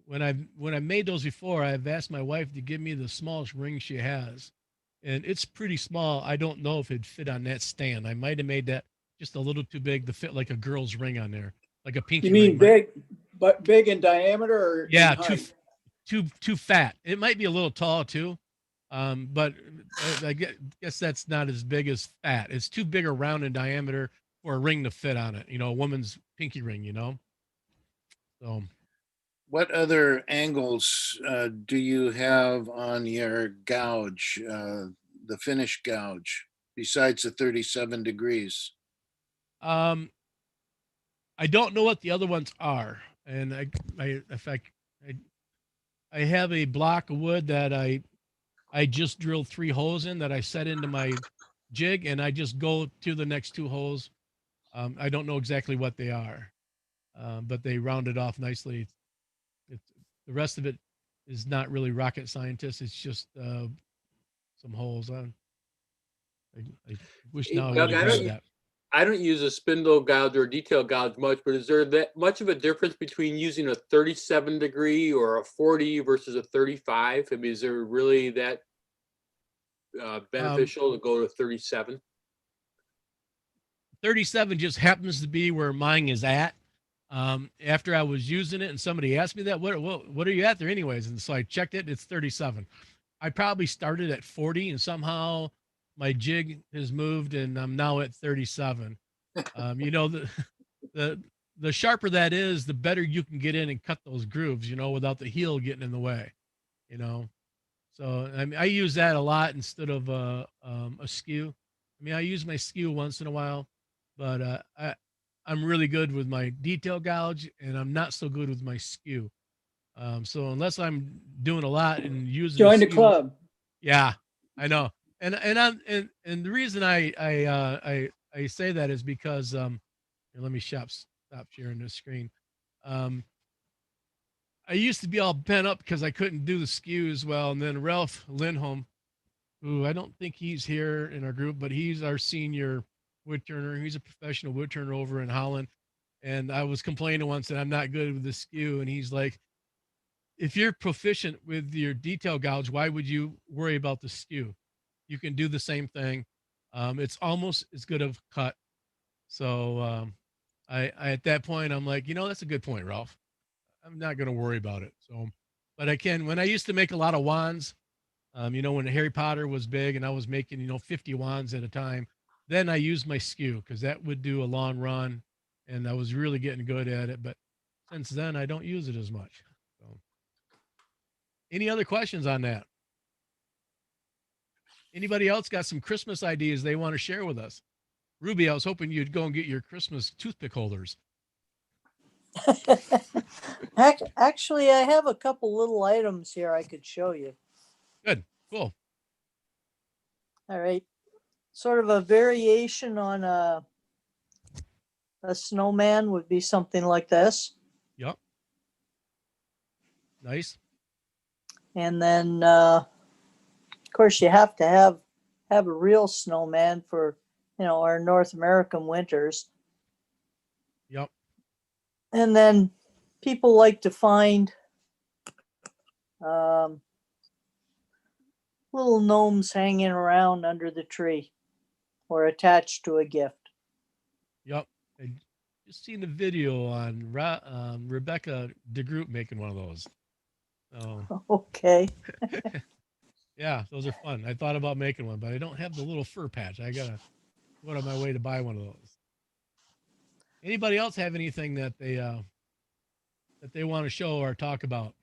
Speaker 1: When I made those before, I've asked my wife to give me the smallest ring she has. and it's pretty small. I don't know if it'd fit on that stand. I might have made that just a little too big to fit like a girl's ring on there, like a pinky
Speaker 15: You mean
Speaker 1: ring.
Speaker 15: big, but big in diameter or
Speaker 1: Yeah,
Speaker 15: in height?
Speaker 1: too fat. It might be a little tall too, but I guess that's not as big as fat. It's too big around in diameter for a ring to fit on it. You know, a woman's pinky ring. You know, so.
Speaker 20: What other angles do you have on your gouge, the finish gouge, besides the 37 degrees?
Speaker 1: I don't know what the other ones are, and I have a block of wood that I just drilled 3 holes in that I set into my jig, and I just go to the next 2 holes. I don't know exactly what they are, but they round it off nicely. The rest of it is not really rocket scientist. It's just some holes on. I wish now I
Speaker 7: Doug,
Speaker 1: would have had that.
Speaker 7: I don't use a spindle gouge or detail gouge much, but is there that much of a difference between using a 37 degree or a 40 versus a 35? I mean, is there really that beneficial to go to 37?
Speaker 1: 37 just happens to be where mine is at. After I was using it and somebody asked me that, what are you at there anyways? And so I checked it, it's 37. I probably started at 40 and somehow my jig has moved and I'm now at 37. You know, the sharper that is, the better you can get in and cut those grooves, you know, without the heel getting in the way, you know? So, I mean, I use that a lot instead of a skew. I mean, I use my skew once in a while, but I'm really good with my detail gouge and I'm not so good with my skew. So unless I'm doing a lot and using
Speaker 15: Join the
Speaker 1: skew,
Speaker 15: club.
Speaker 1: yeah, I know. And the reason I say that is because here, let me stop sharing this screen. I used to be all bent up because I couldn't do the skew as well, and then Ralph Lindholm, who I don't think he's here in our group, but he's our senior woodturner. He's a professional woodturner over in Holland. And I was complaining once that I'm not good with the skew. And he's like, if you're proficient with your detail gouge, why would you worry about the skew? You can do the same thing. It's almost as good of a cut. So I at that point, I'm like, you know, that's a good point, Ralph. I'm not going to worry about it. So, but I can, when I used to make a lot of wands, you know, when Harry Potter was big and I was making, you know, 50 wands at a time, then I used my skew because that would do a long run and I was really getting good at it. But since then, I don't use it as much. So, any other questions on that? Anybody else got some Christmas ideas they want to share with us? Ruby, I was hoping you'd go and get your Christmas toothpick holders.
Speaker 14: Actually, I have a couple little items here I could show you.
Speaker 1: Good, cool.
Speaker 14: All right. Sort of a variation on a snowman would be something like this.
Speaker 1: Yep. Nice.
Speaker 14: And then, of course, you have to have a real snowman for, you know, our North American winters.
Speaker 1: Yep.
Speaker 14: And then people like to find little gnomes hanging around under the tree or attached to a gift.
Speaker 1: Yep. I just seen the video on Rebecca DeGroot making one of those. So.
Speaker 14: Okay.
Speaker 1: Yeah, those are fun. I thought about making one, but I don't have the little fur patch. I gotta go on my way to buy one of those. Anybody else have anything that they want to show or talk about?